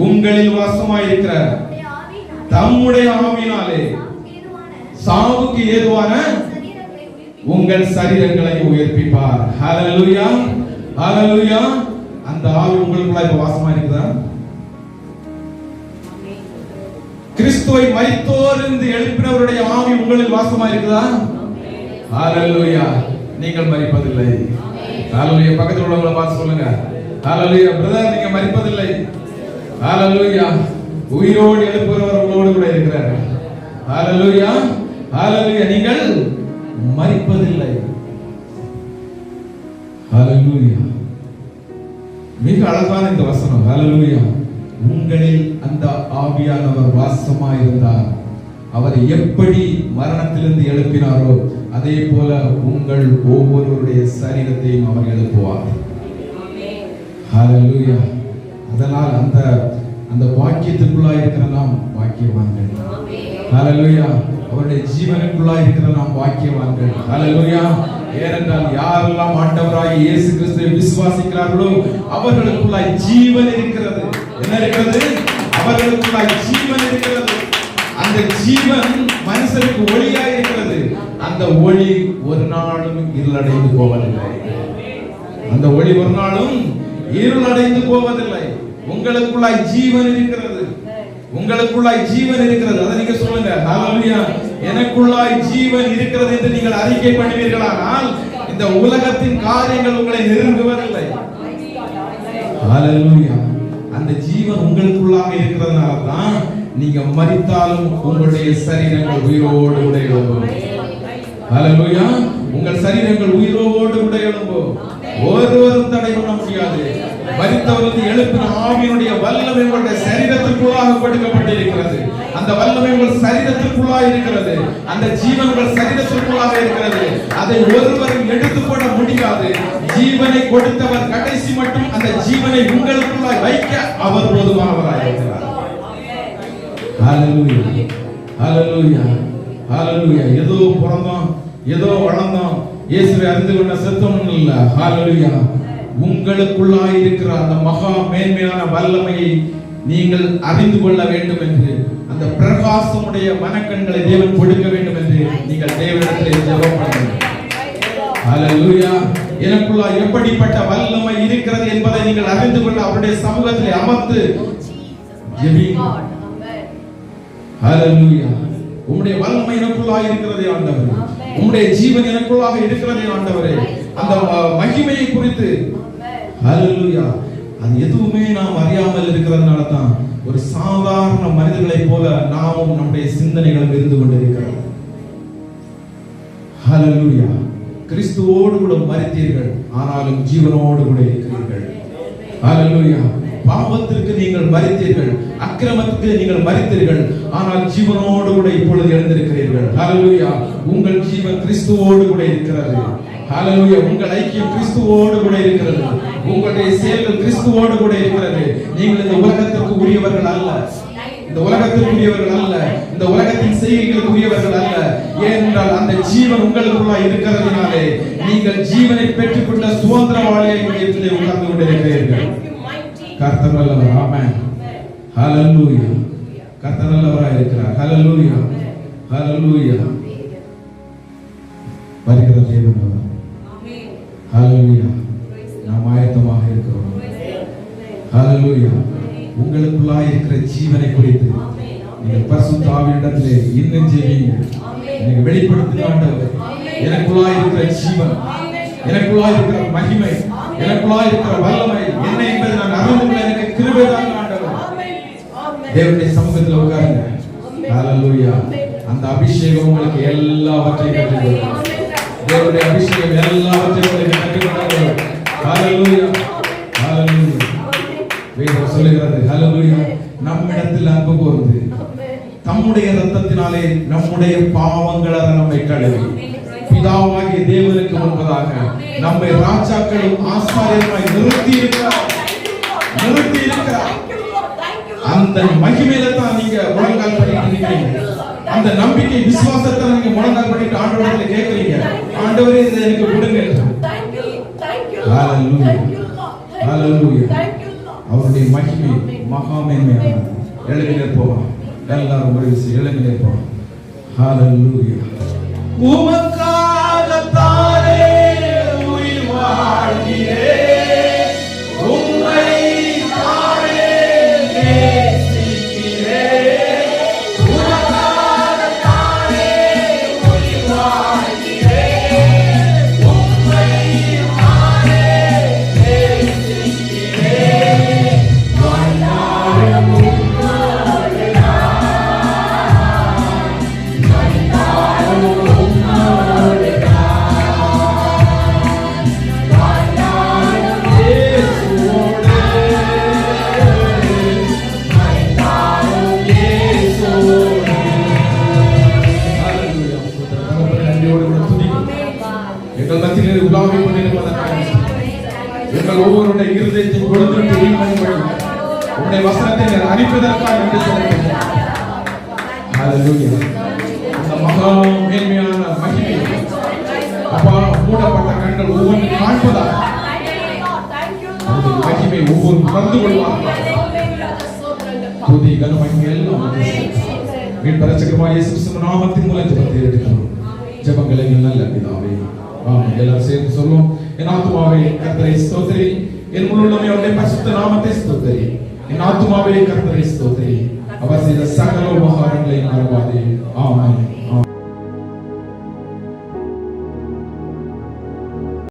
உங்களில் வாசமாயிருக்கிற தம்முடைய ஆவியினாலே சாவுக்கு ஏதுவான உங்கள் சரீரங்களை உயிர்ப்பிப்பார். ஹalleluya. ஹalleluya. அந்த ஆவி உங்களுக்குள்ள இப்ப வாசமா இருக்குதா? கிறிஸ்துவை மரித்தோரிலிருந்து எழுப்பினவருடைய ஆவி உங்களில் வாசமா இருக்குதா? ஹalleluya. நீங்கள் மரிப்பதில்லை. ஹalleluya. பக்கத்துல உள்ளவங்களை பார்த்து சொல்லுங்க, ஹalleluya பிரதர், நீங்க மரிப்பதில்லை. ஹalleluya. உயிரோடு எழுப்புகிறவர் உங்களோடு கூட இருக்கிறார். ஹalleluya. ஹalleluya. நீங்கள் மரிப்பதில்லை. ஹalleluya. மிக அழகான இந்த வசனம். ஹalleluya. உங்களில் அந்த ஆவியானவர் வாசமாயிருந்தார். அவரை எப்படி மரணத்திலிருந்து எழுப்பினாரோ அதே போல உங்கள் ஒவ்வொருவருடைய சரீரத்தையும் அவர் எழுப்புவார். ஹalleluya. அதனால் அந்த வாக்கியத்துக்குள்ளாய் இருக்கிற நாம் பாக்கியவான்கள். ஹalleluya. அவருடைய ஜீவனுக்குள்ளாய் இருக்கிற நாம் பாக்கியவான்கள். ஹalleluya. ஏனென்றால் யாரெல்லாம் ஆண்டவராகிய இயேசு கிறிஸ்துவை விசுவாசிக்கிறார்களோ அவர்களுக்குள்ளாய் ஜீவன் இருக்கிறது. என்ன இருக்கிறது? அவர்களுக்குள்ளாய் ஜீவன் இருக்கிறது. அந்த ஜீவன் மனுஷனுக்கு ஒளியாய் இருக்கிறது. அந்த ஒளி ஒரு நாளும் இருளடைந்து போவதில்லை. அந்த ஒளி ஒரு நாளும் இருளடைந்து போவதில்லை. உங்களுக்குள்ளாய் ஜீவன் இருக்கிறது. உங்களுக்குள்ளாய் ஜீவன் இருக்கிறது. அதை நீங்க சொல்லுங்க, ஹalleluya. எனக்குள்ளாய் ஜீவன் இருக்கிறது என்று நீங்கள் அறிக்கை பண்ணுவீர்களானால் இந்த உலகத்தின் காரியங்கள் உங்களை நெருங்குவதில்லை. ஹalleluya. அந்த ஜீவன் உங்களுக்குள்ளாக இருக்கிறதுனால தான் நீங்க மரித்தாலும் உங்களுடைய சரீரங்கள் உயிரோடு கூட எழும்பும். ஹalleluya. உங்கள் சரீரங்கள் உயிரோடு கூட எழும்பும். ஒருவரும் தடை பண்ண முடியாது. மரித்தவர்களுக்கு எழுப்பின ஆவியினுடைய வல்லமை உங்களுடைய சரீரத்திற்குள்ளாக கொடுக்கப்பட்டிருக்கிறது. அந்த வல்லமை உங்கள் சரீரத்திற்குள்ளாக இருக்கிறது. அந்த ஜீவன் உங்கள் சரீரத்திற்குள்ளாக இருக்கிறது. அதை ஒருவரும் எடுத்து போட முடியாது. ஜீவனை கொடுத்தவர் கடைசி மட்டும் அந்த ஜீவனை உங்களுக்குள்ளாய் வைக்க அவர் போதுமானவராய் இருக்கிறார். ஹalleluya. ஹalleluya. ஹalleluya. ஏதோ பிறந்தோம், ஏதோ வளர்ந்தோம், இயேசுவை அறிந்து கொண்ட செத்தோம் இல்ல. ஹalleluya. உங்களுக்குள்ளாய் இருக்கிற அந்த மகா மேன்மையான வல்லமையை நீங்கள் அறிந்து கொள்ள வேண்டும் என்று, அந்த பிரகாசமுடைய மனக்கண்களை தேவன் கொடுக்க வேண்டும் என்று நீங்கள் தேவனிடத்தில் ஜெபம் பண்ணுங்கள். ஹalleluya. எனக்குள்ளாய் எப்படிப்பட்ட வல்லமை இருக்கிறது என்பதை நீங்கள் அறிந்து கொள்ள அவருடைய சமூகத்தில் அமர்ந்து ஜெபியுங்கள். ஹalleluya. உம்முடைய வல்லமை எனக்குள்ளாய் இருக்கிறதே ஆண்டவரே, உம்முடைய ஜீவன் எனக்குள்ளாக இருக்கிறதே ஆண்டவரே, அந்த மகிமையை குறித்து ஹalleluya. அது எதுவுமே நாம் அறியாமல் இருக்கிறதுனால தான் ஒரு சாதாரண மனிதர்களைப் போல நாமும் நம்முடைய சிந்தனைகள் இருந்து கொண்டிருக்கிறோம். ஹalleluya. கிறிஸ்துவோடு கூட மரித்தீர்கள், ஆனாலும் ஜீவனோடு கூட இருக்கிறீர்கள். ஹalleluya. பாவத்திற்கு நீங்கள் மரித்தீர்கள், அக்கிரமத்துக்கு நீங்கள் மரித்தீர்கள், ஆனால் ஜீவனோடு கூட இப்பொழுது எழுந்திருக்கிறீர்கள். ஹalleluya. உங்கள் ஜீவன் கிறிஸ்துவோடு கூட இருக்கிறது. ஹalleluya. உங்கள் ஐக்கியம் கிறிஸ்துவோடு கூட இருக்கிறது. உங்களுடைய செயல்கள் கிறிஸ்துவோடு கூட இருக்கிறது. நீங்கள் இந்த உலகத்திற்கு உரியவர்கள் அல்ல, இந்த உலகத்திற்குரியவர்கள் அல்ல, இந்த உலகத்தின் செய்கைகளுக்கு உரியவர்கள் அல்ல. ஏனென்றால் அந்த ஜீவன் உங்களுக்குள்ள இருக்கிறதுனாலே நீங்கள் ஜீவனை பெற்றுக்கொண்ட சுதந்திரவாளியை உணர்ந்து கொண்டிருக்கிறீர்கள். கர்த்தர் நல்லவர். ஆமென். ஹalleluya. கர்த்தர் நல்லவராய் இருக்கிறார். ஹalleluya. ஹalleluya. வருகிற தேவன் அவர். ஆமென். ஹalleluya. நாம் ஆயத்தமாக இருக்கிறோம். ஹalleluya. உங்களுக்குள்ளாய் இருக்கிற ஜீவனை குறித்து நீங்கள் பரிசுத்த ஆவியிடத்திலே இன்னும் ஜெபியுங்க. நீங்க வெளிப்படுத்துங்க ஆண்டவரே, எனக்குள்ளாய் இருக்கிற ஜீவன், எனக்குள்ளாய் இருக்கிற மகிமை, எனக்குள்ளாய் இருக்கிற வல்லமை என்ன என்பதை நான் அறிந்து கொள்ள எனக்கு கிருபை தாங்க ஆண்டவரே. தேவனுடைய சமூகத்தில் உட்காருங்க. ஹalleluya. அந்த அபிஷேகம் உங்களுக்கு எல்லாவற்றையும் கற்றுக்கொள்ளும். தேவனுடைய அபிஷேகம் எல்லாவற்றையும் உங்களுக்கு கற்றுக்கொள்ளும். ஹalleluya. ஹalleluya. வேதம் சொல்லுகிறது, ஹalleluya, நம்மிடத்தில் அன்பு கூர்ந்து தம்முடைய இரத்தத்தினாலே நம்முடைய பாவங்களை நம்மை கழுவி பிதாவாகிய தேவனுக்கு முன்பதாக நம்மை ராஜாக்களும் ஆசாரியருமாய் நிறுத்தி இருக்கிறார். அந்த மகிமையில தான் நீங்க முழங்கால் பண்ணிட்டு இருக்கீங்க. அந்த நம்பிக்கை விசுவாசத்தை நீங்க முழங்கால் பண்ணிட்டு ஆண்டவரே கேட்கிறீங்க, ஆண்டவரே இதை எனக்கு கொடுங்க. ஹalleluya. ஹalleluya. அவருடைய மகிமை மகா மேன்மையானது. எழுந்து நிற்போம் எல்லாரும், ஒரு விஷயம் எழுந்து நிற்போம். ஹalleluya. உமக்காக தானே உயிர் வாழ்கிறேன், உம்மை தானே நேசிக்கிறேன். உமக்காக தானே உயிர் வாழ்கிறேன், உம்மை தானே நேசிக்கிறேன். வாழ்நாளும் உம்மோடு நான், வாழ்நாளும் உம்மோடு நான், வாழ்நாளும் உம்முடைய வசனத்தை நீர் அறிப்பதற்காக நன்றி செலுத்துகிறேன். ஹalleluya. இந்த மகா மேன்மையான மகிமை அப்பா மூடப்பட்ட கண்கள் ஒவ்வொன்றும் காண்பதாக உம்முடைய மகிமை ஒவ்வொரு கண்டு கொள்வார்கள். புதி கன மகிமை எல்லாம் மீட்பர் இரட்சகருமாகிய இயேசு கிறிஸ்துவின் நாமத்தின் மூலம் ஜெபத்தை எடுக்கிறோம். ஜெபங்களை நல்ல பிதாவே. ஆமென். எல்லாரும் சேர்ந்து சொல்லுவோம். என் ஆத்துமாவே கர்த்தரை ஸ்தோத்திரி, என் முழுமே அவருடைய பரிசுத்த நாமத்தை ஸ்தோத்திரி. என் ஆத்துமாவே கர்த்தரை ஸ்தோத்திரி, அவர் செய்த சகல